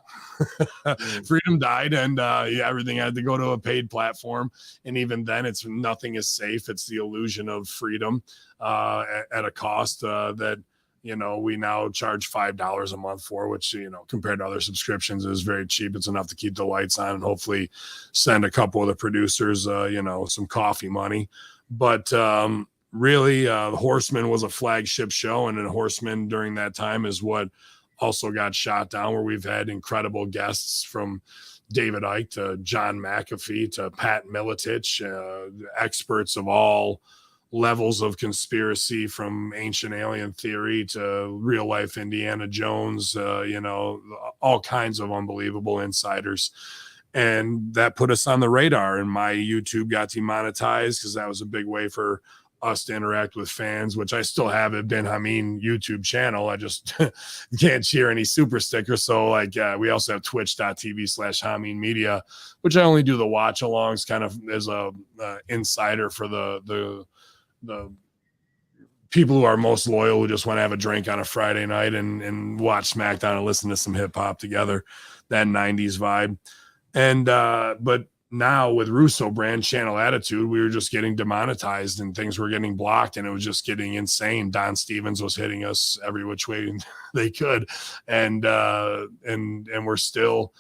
[SPEAKER 2] Freedom died, and everything had to go to a paid platform. And even then, nothing is safe. It's the illusion of freedom at a cost that, we now charge $5 a month for, which, compared to other subscriptions is very cheap. It's enough to keep the lights on and hopefully send a couple of the producers, some coffee money. But really, Horseman was a flagship show, and then Horseman during that time is what also got shot down, where we've had incredible guests from David Icke to John McAfee to Pat Miletich, experts of all levels of conspiracy, from ancient alien theory to real life Indiana Jones, all kinds of unbelievable insiders. And that put us on the radar, and my YouTube got demonetized because that was a big way for us to interact with fans, which I still have it been Hamin YouTube channel. I just can't share any super stickers. So we also have twitch.tv/Hamin Media, which I only do the watch alongs kind of as a insider for the people who are most loyal, who just want to have a drink on a Friday night and watch SmackDown and listen to some hip hop together, that 90s vibe. And but now with Russo brand Channel Attitude, we were just getting demonetized and things were getting blocked, and it was just getting insane. Don Stevens was hitting us every which way they could, and we're still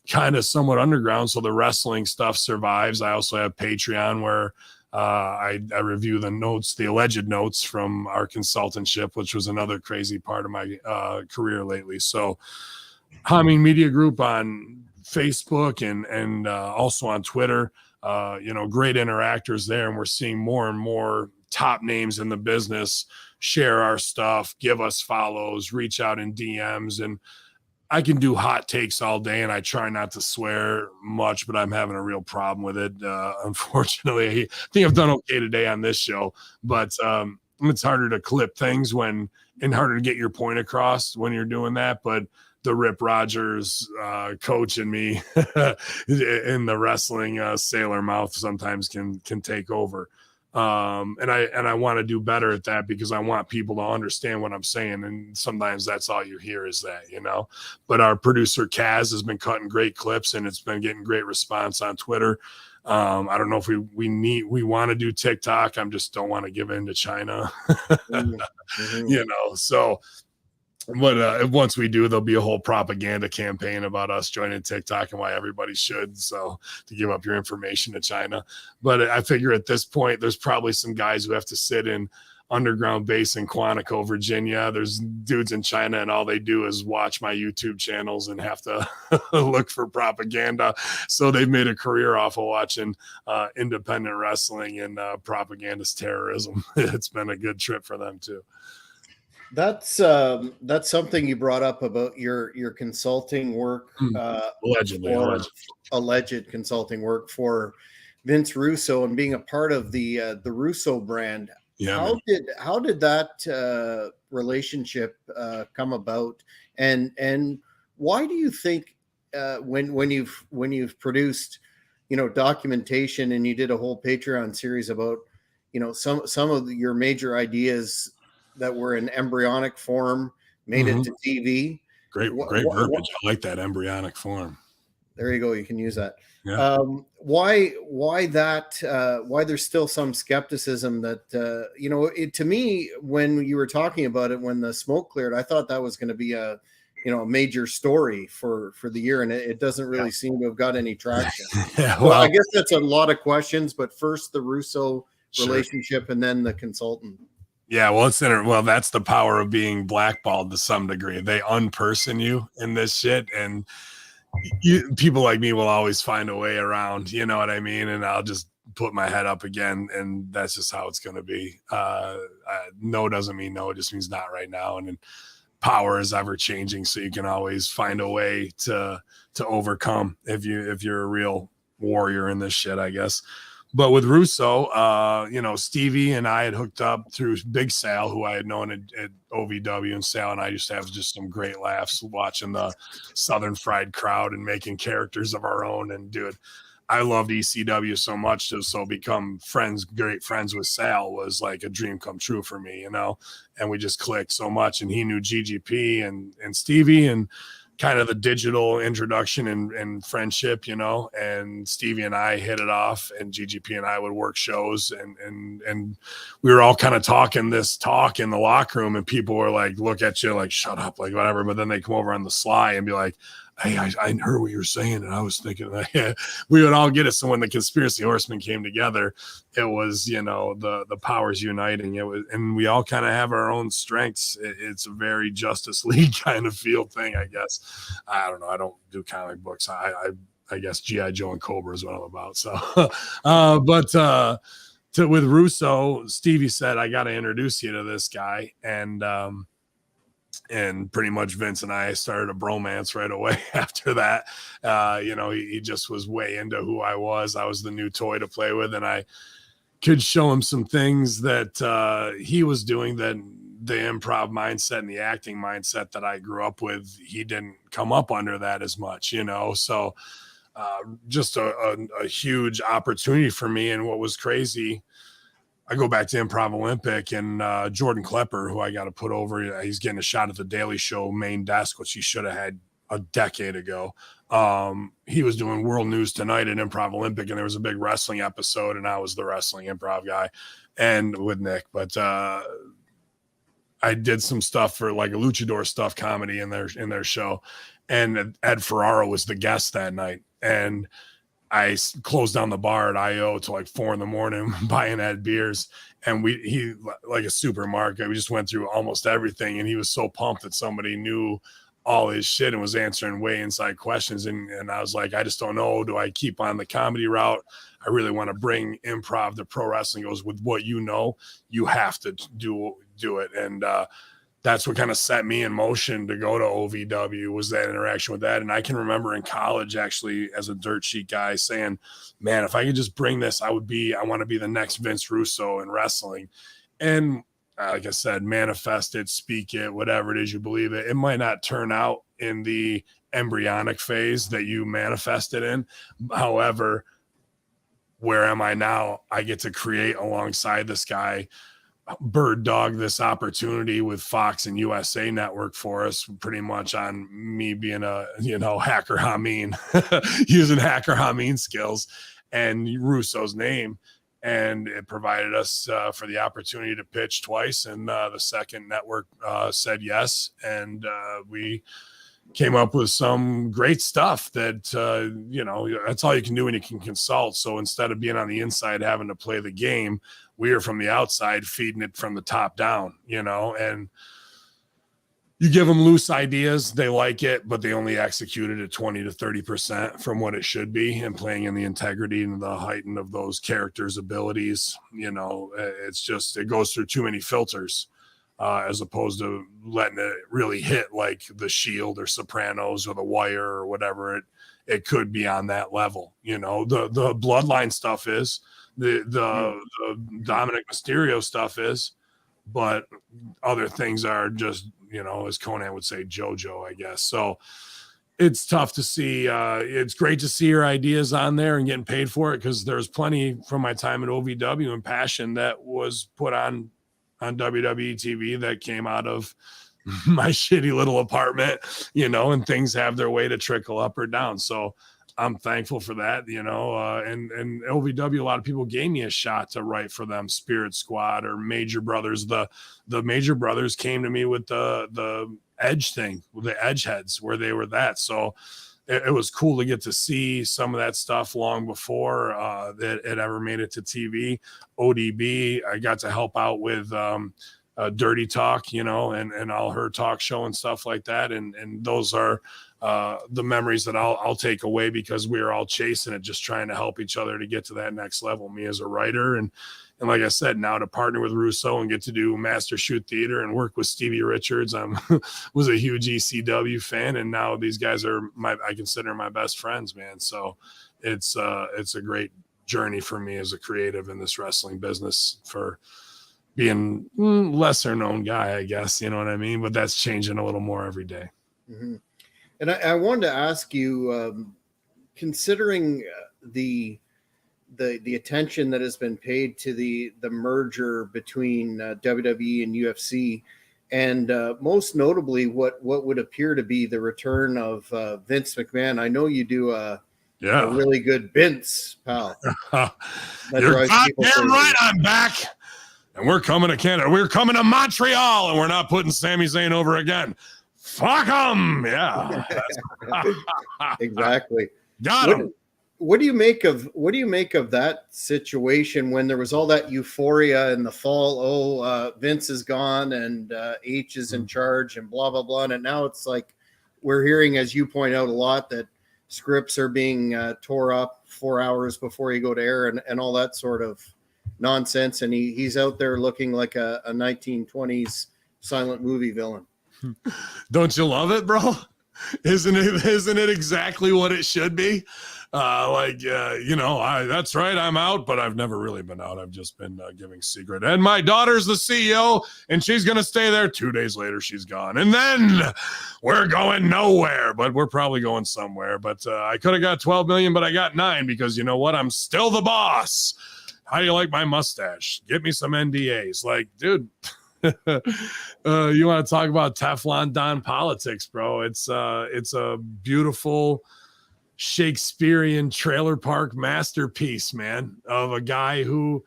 [SPEAKER 2] kind of somewhat underground. So the wrestling stuff survives. I also have Patreon where I review the alleged notes from our consultantship, which was another crazy part of my career lately. So Hamin Media Group on Facebook and also on Twitter, great interactors there. And we're seeing more and more top names in the business share our stuff, give us follows, reach out in DMs. And I can do hot takes all day, and I try not to swear much, but I'm having a real problem with it. Unfortunately, I think I've done okay today on this show, but it's harder to clip things and harder to get your point across when you're doing that. But the Rip Rogers coach in me in the wrestling sailor mouth sometimes can take over. And I want to do better at that, because I want people to understand what I'm saying. And sometimes that's all you hear is that, but our producer Kaz has been cutting great clips, and it's been getting great response on Twitter. I don't know if we want to do TikTok. I just don't want to give in to China, so But once we do, there'll be a whole propaganda campaign about us joining TikTok and why everybody should. So to give up your information to China. But I figure at this point, there's probably some guys who have to sit in underground base in Quantico, Virginia. There's dudes in China, and all they do is watch my YouTube channels and have to look for propaganda. So they've made a career off of watching independent wrestling and propagandist terrorism. It's been a good trip for them too.
[SPEAKER 1] That's something you brought up about your consulting work, alleged consulting work for Vince Russo and being a part of the Russo brand.
[SPEAKER 2] Yeah,
[SPEAKER 1] how did that relationship come about, and why do you think when you've produced documentation and you did a whole Patreon series about some of your major ideas that were in embryonic form made it to TV?
[SPEAKER 2] Great verbiage. I like that, embryonic form.
[SPEAKER 1] There you go. You can use that.
[SPEAKER 2] Yeah.
[SPEAKER 1] Why there's still some skepticism that, to me, when you were talking about it, when the smoke cleared, I thought that was going to be a major story for the year. And it doesn't really seem to have got any traction. Well, I guess that's a lot of questions, but first the Russo relationship and then the consultant.
[SPEAKER 2] Yeah, well, that's the power of being blackballed to some degree. They unperson you in this shit, and people like me will always find a way around, you know what I mean? And I'll just put my head up again, and that's just how it's going to be. No doesn't mean no, it just means not right now. And power is ever changing, so you can always find a way to overcome if you're a real warrior in this shit, I guess. But with Russo, Stevie and I had hooked up through Big Sal, who I had known at OVW, and Sal and I used to have just some great laughs watching the Southern Fried crowd and making characters of our own. And dude, I loved ECW so much, so become great friends with Sal was like a dream come true for me, and we just clicked so much. And he knew GGP and Stevie, and kind of the digital introduction and friendship, and Stevie and I hit it off, and GGP and I would work shows, and we were all kind of talking this talk in the locker room, and people were like, look at you like, shut up, like whatever. But then they come over on the sly and be like, hey, I heard what you were saying, and I was thinking that we would all get it. So when the Conspiracy Horsemen came together, it was, the powers uniting. It was, and we all kind of have our own strengths. It's a very Justice League kind of feel thing, I guess. I don't know. I don't do comic books. I guess G.I. Joe and Cobra is what I'm about. So, with Russo, Stevie said, I got to introduce you to this guy. And pretty much Vince and I started a bromance right away after that. He just was way into who I was. I was the new toy to play with, and I could show him some things that he was doing, that the improv mindset and the acting mindset that I grew up with, he didn't come up under that as much, So just a huge opportunity for me. And what was crazy, I go back to Improv Olympic, and Jordan Klepper, who I got to put over, he's getting a shot at the Daily Show main desk, which he should have had a decade ago. He was doing World News Tonight at Improv Olympic, and there was a big wrestling episode, and I was the wrestling improv guy, and with Nick. But I did some stuff for like a luchador stuff comedy in their show, and Ed Ferraro was the guest that night, and I closed down the bar at IO till like 4 a.m. buying Ed beers. And he like a supermarket. We just went through almost everything. And he was so pumped that somebody knew all his shit and was answering way inside questions. And I was like, I just don't know. Do I keep on the comedy route? I really want to bring improv to pro wrestling. He goes, with what you have to do it. And that's what kind of set me in motion to go to OVW, was that interaction with that. And I can remember in college, actually, as a dirt sheet guy, saying, man, if I could just bring this, I want to be the next Vince Russo in wrestling. And like I said, manifest it, speak it, whatever it is you believe it. It might not turn out in the embryonic phase that you manifested in. However, where am I now? I get to create alongside this guy, bird dog this opportunity with Fox and USA Network for us, pretty much on me being a hacker Hamin, using hacker Hamin skills and Russo's name. and it provided us for the opportunity to pitch twice. And the second network said yes. And we came up with some great stuff that, that's all you can do when you can consult. So instead of being on the inside, having to play the game, we are from the outside feeding it from the top down, and you give them loose ideas, they like it, but they only execute it at 20 to 30% from what it should be, and playing in the integrity and the heighten of those characters' abilities. It's just, it goes through too many filters as opposed to letting it really hit like The Shield or Sopranos or The Wire or whatever it could be on that level. The bloodline stuff is, the Dominic Mysterio stuff is, but other things are just, as Conan would say, JoJo, I guess. So it's tough to see. It's great to see your ideas on there and getting paid for it, because there's plenty from my time at OVW and Passion that was put on WWE TV that came out of my shitty little apartment, and things have their way to trickle up or down. So I'm thankful for that, and LVW, a lot of people gave me a shot to write for them. Spirit Squad or Major Brothers. The Major Brothers came to me with the Edge thing, with the Edge heads, where they were that. So it was cool to get to see some of that stuff long before that it ever made it to TV. ODB, I got to help out with Dirty Talk, and all her talk show and stuff like that. And those are the memories that I'll take away, because we were all chasing it, just trying to help each other to get to that next level. Me as a writer, and like I said, now to partner with Russo and get to do Master Shoot Theater and work with Stevie Richards. I was a huge ECW fan, and now these guys are I consider my best friends, man. So it's a great journey for me as a creative in this wrestling business, for being lesser known guy, I guess, you know what I mean? But that's changing a little more every day.
[SPEAKER 1] Mm-hmm. And I wanted to ask you, considering the attention that has been paid to the merger between WWE and UFC, and most notably what would appear to be the return of Vince McMahon. I know you do a really good Vince, pal.
[SPEAKER 2] You're goddamn right, I'm back. And we're coming to Canada. We're coming to Montreal, and we're not putting Sami Zayn over again. Fuck him. Yeah.
[SPEAKER 1] Exactly.
[SPEAKER 2] Got him.
[SPEAKER 1] What do you make of that situation when there was all that euphoria in the fall? Oh, Vince is gone and H is in charge and blah, blah, blah. And now it's like we're hearing, as you point out a lot, that scripts are being tore up 4 hours before you go to air and all that sort of nonsense. And he's out there looking like a 1920s silent movie villain.
[SPEAKER 2] Don't you love it, bro? Isn't it exactly what it should be? That's right, I'm out, but I've never really been out. I've just been giving secret. And my daughter's the CEO, and she's going to stay there. 2 days later, she's gone. And then we're going nowhere, but we're probably going somewhere. But I could have got 12 million, but I got 9, because you know what? I'm still the boss. How do you like my mustache? Get me some NDAs. Like, dude, you want to talk about Teflon Don politics, bro? It's a beautiful Shakespearean trailer park masterpiece, man, of a guy who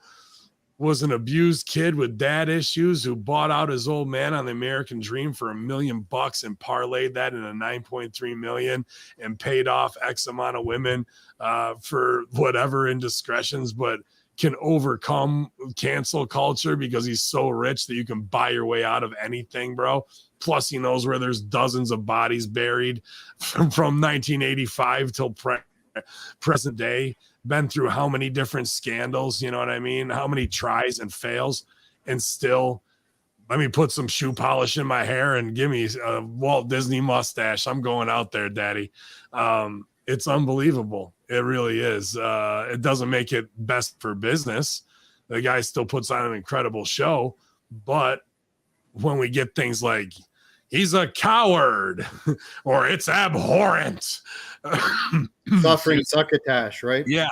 [SPEAKER 2] was an abused kid with dad issues, who bought out his old man on the American dream for $1 million and parlayed that into 9.3 million and paid off X amount of women for whatever indiscretions, but can overcome cancel culture because he's so rich that you can buy your way out of anything, bro. Plus, he knows where there's dozens of bodies buried from 1985 till present day. Been through how many different scandals, you know what I mean? How many tries and fails, and still, let me put some shoe polish in my hair and give me a Walt Disney mustache. I'm going out there, daddy. It's unbelievable. It really is. It doesn't make it best for business. The guy still puts on an incredible show, but when we get things like he's a coward or it's abhorrent,
[SPEAKER 1] suffering succotash, right?
[SPEAKER 2] Yeah,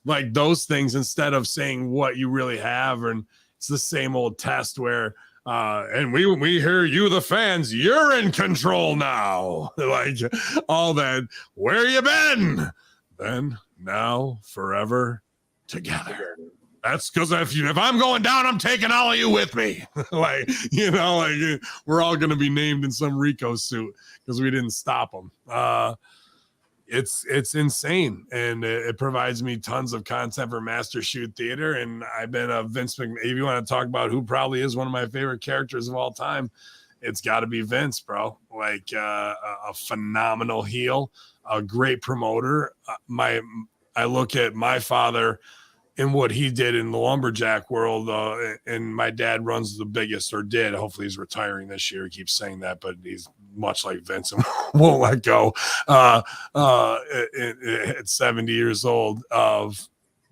[SPEAKER 2] like those things, instead of saying what you really have, and it's the same old test where and we hear you, the fans, you're in control now. Like all that, where you been? Then, now, forever, together. That's because if I'm going down, I'm taking all of you with me. Like, we're all going to be named in some Rico suit because we didn't stop them. It's insane, and it provides me tons of content for Master Shoot Theater. And I've been a Vince McMahon. If you want to talk about who probably is one of my favorite characters of all time, it's got to be Vince, bro. Like a phenomenal heel, a great promoter. I look at my father and what he did in the lumberjack world, and my dad runs the biggest, or did. Hopefully he's retiring this year. He keeps saying that, but he's much like Vince and won't let go at 70 years old, of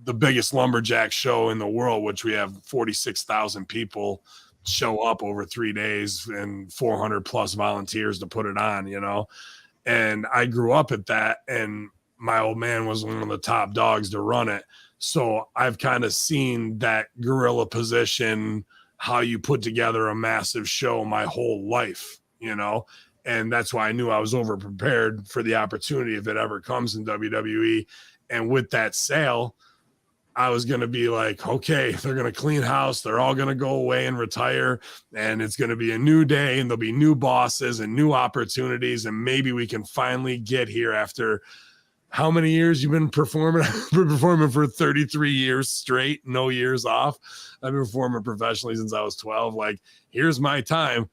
[SPEAKER 2] the biggest lumberjack show in the world, which we have 46,000 people show up over 3 days and 400 plus volunteers to put it on, and I grew up at that, and my old man was one of the top dogs to run it. So I've kind of seen that guerrilla position, how you put together a massive show my whole life, and that's why I knew I was over prepared for the opportunity if it ever comes in WWE. And with that sale, I was going to be like, okay, they're going to clean house. They're all going to go away and retire. And it's going to be a new day, and there'll be new bosses and new opportunities. And maybe we can finally get here after how many years you've been performing? I've been performing for 33 years straight, no years off. I've been performing professionally since I was 12. Like, here's my time.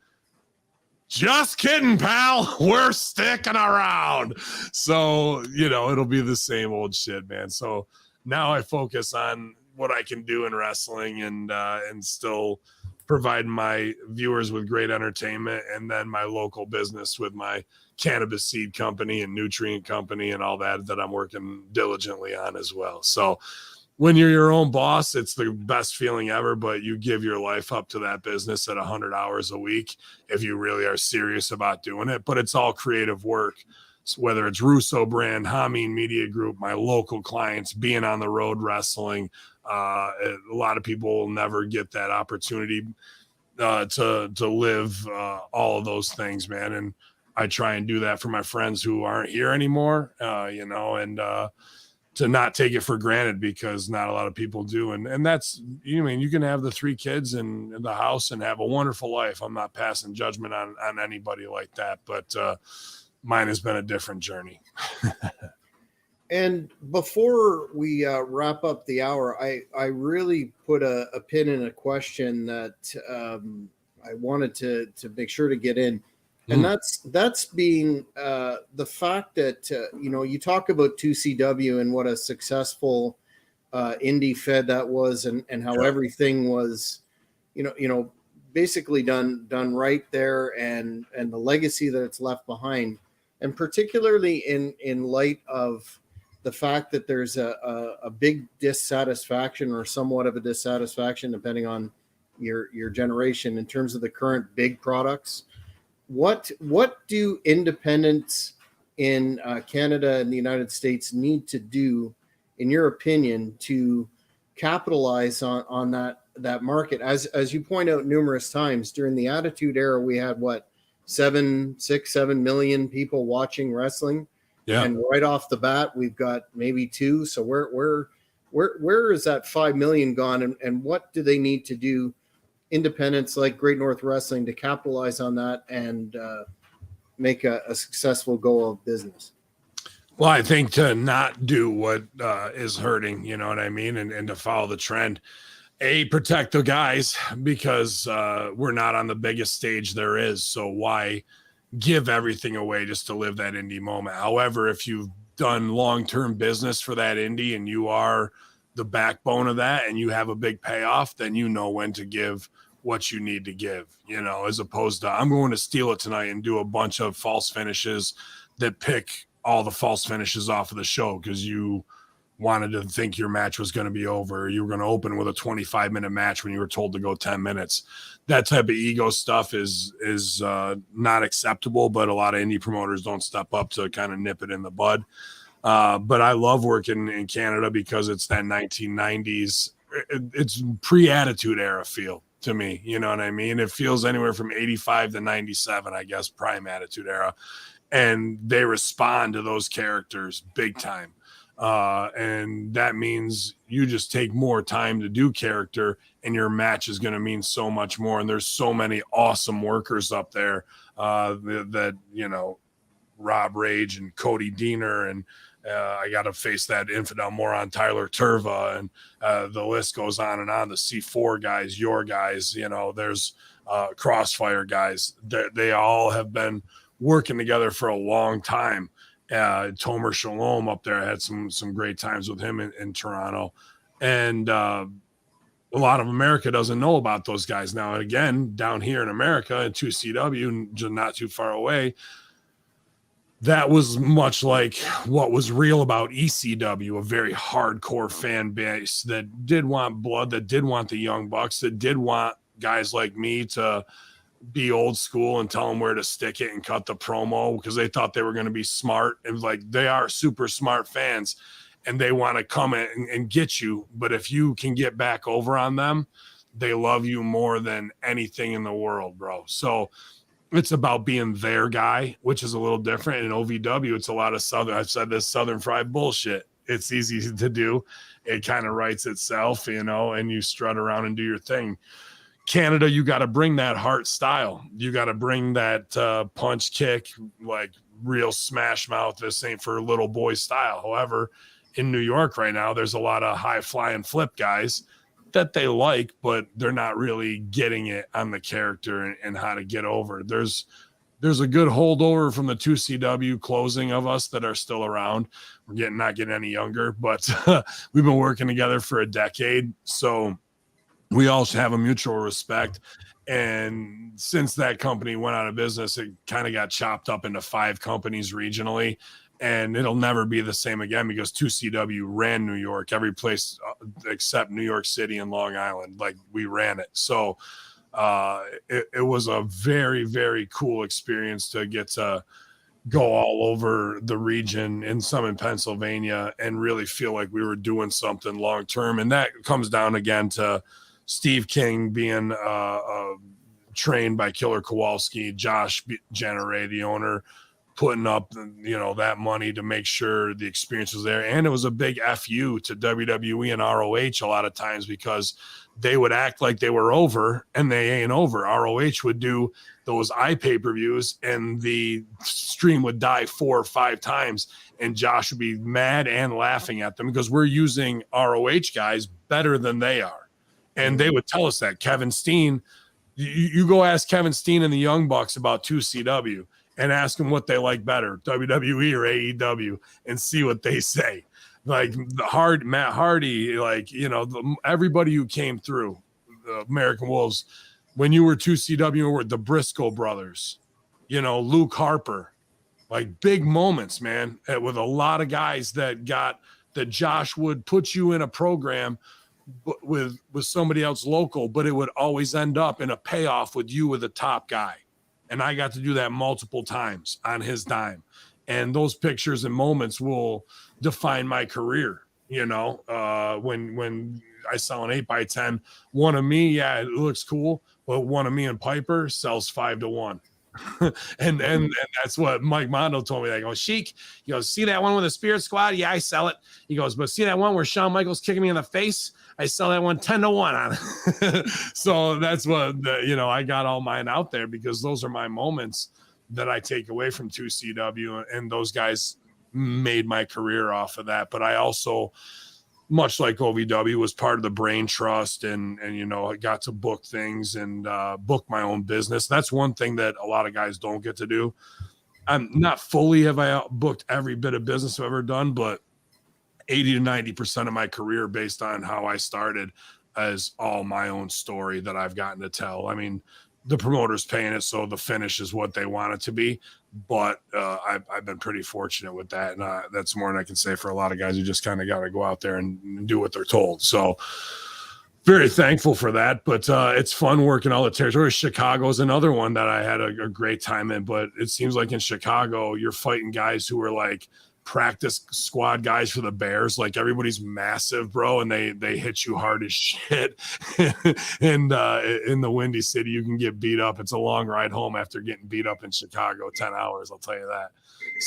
[SPEAKER 2] Just kidding, pal. We're sticking around. So, it'll be the same old shit, man. So now I focus on what I can do in wrestling and still provide my viewers with great entertainment, and then my local business with my cannabis seed company and nutrient company and all that I'm working diligently on as well. So when you're your own boss, it's the best feeling ever, but you give your life up to that business at 100 hours a week if you really are serious about doing it. But it's all creative work. So whether it's Russo brand, Hamin Media Group, my local clients, being on the road wrestling, a lot of people will never get that opportunity to live all of those things, man. And I try and do that for my friends who aren't here anymore, and to not take it for granted, because not a lot of people do. And that's, you can have the 3 kids in the house and have a wonderful life. I'm not passing judgment on anybody like that, but mine has been a different journey.
[SPEAKER 1] And before we wrap up the hour, I really put a pin in a question that I wanted to make sure to get in. And that's being the fact that, you talk about 2CW and what a successful indie fed that was, and how everything was, basically done right there, and the legacy that it's left behind. And particularly in light of the fact that there's a big dissatisfaction, or somewhat of a dissatisfaction, depending on your generation, in terms of the current big products. What do independents in Canada and the United States need to do, in your opinion, to capitalize on that market? As you point out numerous times, during the Attitude Era, we had 7 million people watching wrestling. Yeah. And right off the bat, we've got maybe 2. So where is that 5 million gone? And what do they need to do, independents like Great North Wrestling, to capitalize on that and make a successful go of business?
[SPEAKER 2] Well, I think to not do what is hurting, you know what I mean? And to follow the trend. Protect the guys, because we're not on the biggest stage there is. So why give everything away just to live that indie moment? However, if you've done long-term business for that indie and you are the backbone of that and you have a big payoff, then you know when to give what you need to give, as opposed to, I'm going to steal it tonight and do a bunch of false finishes that pick all the false finishes off of the show because you wanted to think your match was going to be over. You were going to open with a 25-minute match when you were told to go 10 minutes. That type of ego stuff is not acceptable, but a lot of indie promoters don't step up to kind of nip it in the bud. But I love working in Canada because it's that 1990s, it's pre-Attitude Era feel to me. You know what I mean? It feels anywhere from 85 to 97, I guess, prime Attitude Era. And they respond to those characters big time. And that means you just take more time to do character, and your match is going to mean so much more. And there's so many awesome workers up there that, you know, Rob Rage and Cody Diener, and I got to face that infidel moron Tyler Turva, and the list goes on and on. The C4 guys, your guys, you know, there's Crossfire guys. They all have been working together for a long time. Tomer Shalom up there, I had some great times with him in Toronto, and a lot of America doesn't know about those guys now. And again, down here in America in 2CW, just not too far away, that was much like what was real about ECW, a very hardcore fan base that did want blood, that did want the Young Bucks, that did want guys like me to be old school and tell them where to stick it and cut the promo, because they thought they were going to be smart. And like, they are super smart fans and they want to come in and get you. But if you can get back over on them, they love you more than anything in the world, bro. So it's about being their guy, which is a little different. In OVW, it's a lot of I've said this, Southern fried bullshit. It's easy to do. It kind of writes itself, you know, and you strut around and do your thing. Canada, you got to bring that heart style. You got to bring that punch kick, like real smash mouth. This ain't for little boy style. However, in New York right now, there's a lot of high flying flip guys that they like, but they're not really getting it on the character and how to get over. There's a good holdover from the 2CW closing of us that are still around. We're not getting any younger, but we've been working together for a decade. So we all have a mutual respect. And since that company went out of business, it kind of got chopped up into 5 companies regionally. And it'll never be the same again, because 2CW ran New York, every place except New York City and Long Island. Like, we ran it. So it was a very, very cool experience to get to go all over the region, and some in Pennsylvania, and really feel like we were doing something long term. And that comes down again to Steve King being trained by Killer Kowalski, Josh Generay, the owner, putting up, you know, that money to make sure the experience was there. And it was a big FU to WWE and ROH a lot of times, because they would act like they were over, and they ain't over. ROH would do those pay-per-views, and the stream would die 4 or 5 times, and Josh would be mad and laughing at them, because we're using ROH guys better than they are. And they would tell us that. Kevin Steen, you go ask Kevin Steen and the Young Bucks about 2CW, and ask them what they like better, WWE or AEW, and see what they say. Like Matt Hardy, like, you know, everybody who came through the American Wolves, when you were 2CW, were the Briscoe brothers, you know, Luke Harper, like big moments, man, with a lot of guys that Josh would put you in a program with somebody else local, but it would always end up in a payoff with you with a top guy. And I got to do that multiple times on his dime. And those pictures and moments will define my career. You know, when I sell an 8x10, one of me, yeah, it looks cool, but one of me and Piper sells 5 to 1. and that's what Mike Mondo told me. I go, Sheik, he goes, see that one with the Spirit Squad? Yeah, I sell it. He goes, but see that one where Shawn Michaels kicking me in the face? I sell that one 10 to 1 on it. So that's what, you know, I got all mine out there, because those are my moments that I take away from 2CW, and those guys made my career off of that. But I also, much like OVW, was part of the Brain Trust, and you know, I got to book things and book my own business. That's one thing that a lot of guys don't get to do. I'm not fully have I booked every bit of business I've ever done, but 80 to 90% of my career, based on how I started, is all my own story that I've gotten to tell. I mean, the promoter's paying it, so the finish is what they want it to be. But I've been pretty fortunate with that. And that's more than I can say for a lot of guys who just kind of got to go out there and do what they're told. So very thankful for that. But it's fun working all the territories. Chicago is another one that I had a great time in. But it seems like in Chicago, you're fighting guys who are like practice squad guys for the Bears. Like, everybody's massive, bro, and they hit you hard as shit. And in the Windy City, you can get beat up. It's a long ride home after getting beat up in Chicago 10 hours, I'll tell you that.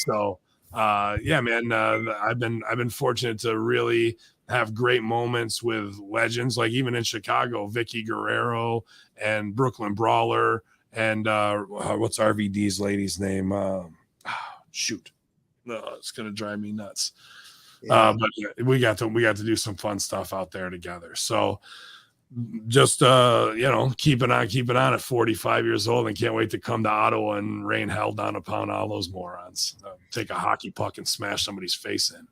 [SPEAKER 2] So yeah, man, I've been fortunate to really have great moments with legends, like even in Chicago, Vicky Guerrero and Brooklyn Brawler and what's RVD's lady's name? Shoot, it's gonna drive me nuts.
[SPEAKER 1] Yeah.
[SPEAKER 2] But we got to do some fun stuff out there together. So just keeping on at 45 years old, and can't wait to come to Ottawa and rain hell down upon all those morons. Take a hockey puck and smash somebody's face in.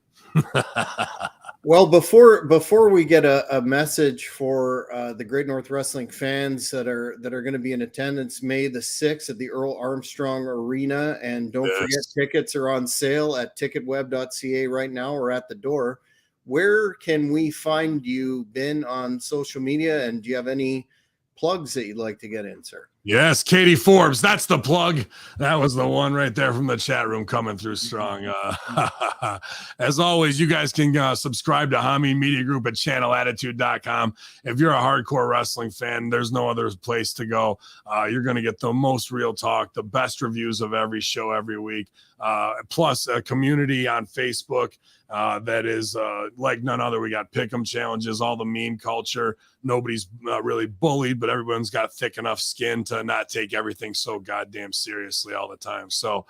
[SPEAKER 1] Well, before we get a message for the Great North Wrestling fans that are going to be in attendance May the 6th at the Earl Armstrong Arena, and don't forget, tickets are on sale at ticketweb.ca right now or at the door. Where can we find you, Ben, on social media, and do you have any plugs that you'd like to get in, sir?
[SPEAKER 2] Yes, Katie Forbes. That's the plug. That was the one right there from the chat room coming through strong. As always, you guys can subscribe to Hamin Media Group at channelattitude.com. If you're a hardcore wrestling fan, there's no other place to go. You're going to get the most real talk, the best reviews of every show every week, plus a community on Facebook that is like none other. We got pick'em challenges, all the meme culture. Nobody's really bullied, but everyone's got thick enough skin to not take everything so goddamn seriously all the time. So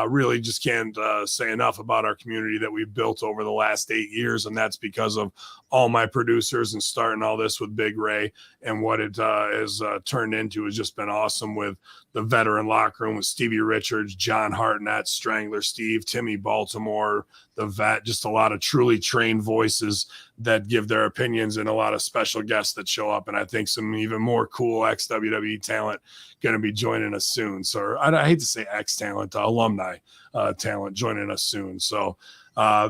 [SPEAKER 2] really just can't say enough about our community that we've built over the last 8 years. And that's because of all my producers, and starting all this with Big Ray, and what it has turned into has just been awesome, with the veteran locker room with Stevie Richards, John Hartnett, Strangler Steve, Timmy Baltimore, the vet, just a lot of truly trained voices that give their opinions, and a lot of special guests that show up. And I think some even more cool ex-WWE talent going to be joining us soon. So I hate to say ex-talent, alumni talent joining us soon. So at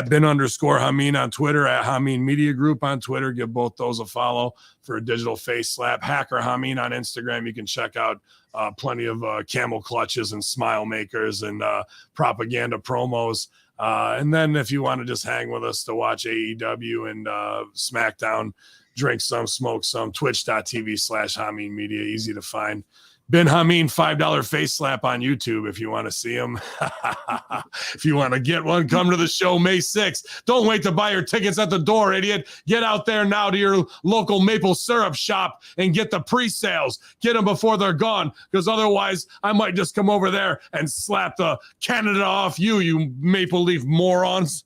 [SPEAKER 2] Ben_Hamin on Twitter, at Hamin Media Group on Twitter. Give both those a follow for a digital face slap. Hacker Hamin on Instagram. You can check out plenty of camel clutches and smile makers and propaganda promos. And then if you want to just hang with us to watch AEW and SmackDown, drink some, smoke some, twitch.tv/Hamin Media, easy to find. Ben Hamin, $5 face slap on YouTube if you want to see him. If you want to get one, come to the show May 6th. Don't wait to buy your tickets at the door, idiot. Get out there now to your local maple syrup shop and get the pre-sales. Get them before they're gone, because otherwise I might just come over there and slap the Canada off you Maple Leaf morons.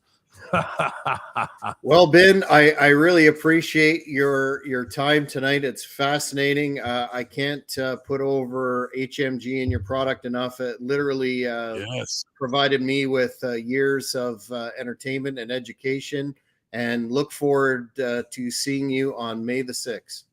[SPEAKER 1] Well, Ben, I really appreciate your time tonight. It's fascinating. I can't put over HMG and your product enough. It literally provided me with years of entertainment and education, and look forward to seeing you on May the 6th.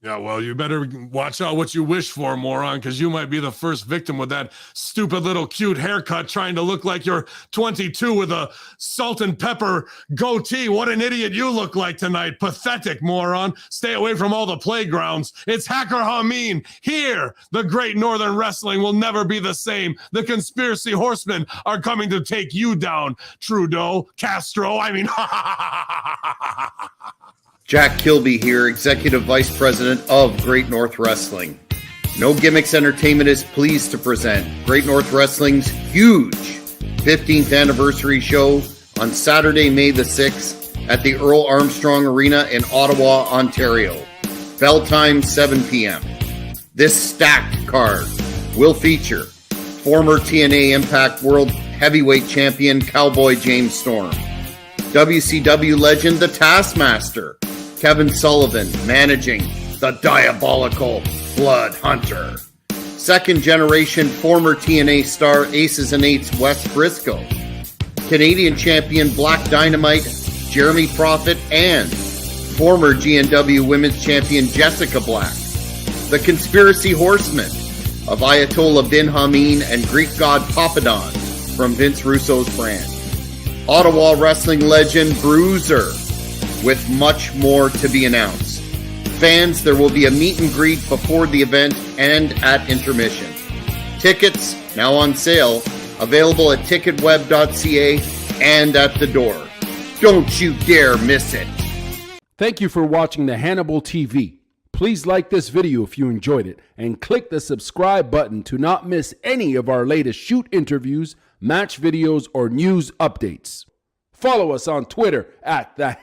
[SPEAKER 2] Yeah, well, you better watch out what you wish for, moron, because you might be the first victim with that stupid little cute haircut, trying to look like you're 22 with a salt and pepper goatee. What an idiot you look like tonight. Pathetic, moron. Stay away from all the playgrounds. It's Hacker Hamin. Here, the Great Northern Wrestling will never be the same. The Conspiracy Horsemen are coming to take you down, Trudeau, Castro. I mean,
[SPEAKER 1] Jack Kilby here, Executive Vice President of Great North Wrestling. No Gimmicks Entertainment is pleased to present Great North Wrestling's huge 15th anniversary show on Saturday, May the 6th at the Earl Armstrong Arena in Ottawa, Ontario. Bell time 7 p.m. This stacked card will feature former TNA Impact World Heavyweight Champion Cowboy James Storm, WCW legend The Taskmaster Kevin Sullivan managing the diabolical Blood Hunter, second generation former TNA star Aces and Eights Wes Briscoe, Canadian champion Black Dynamite Jeremy Prophet, and former GNW Women's Champion Jessica Black, the Conspiracy Horsemen of Ayatollah bin Hamin and Greek god Papadon from Vince Russo's brand, Ottawa wrestling legend Bruiser, with much more to be announced. Fans, there will be a meet and greet before the event and at intermission. Tickets now on sale, available at ticketweb.ca and at the door. Don't you dare miss it.
[SPEAKER 4] Thank you for watching the Hannibal TV. Please like this video if you enjoyed it, and click the subscribe button to not miss any of our latest shoot interviews, match videos, or news updates. Follow us on Twitter at the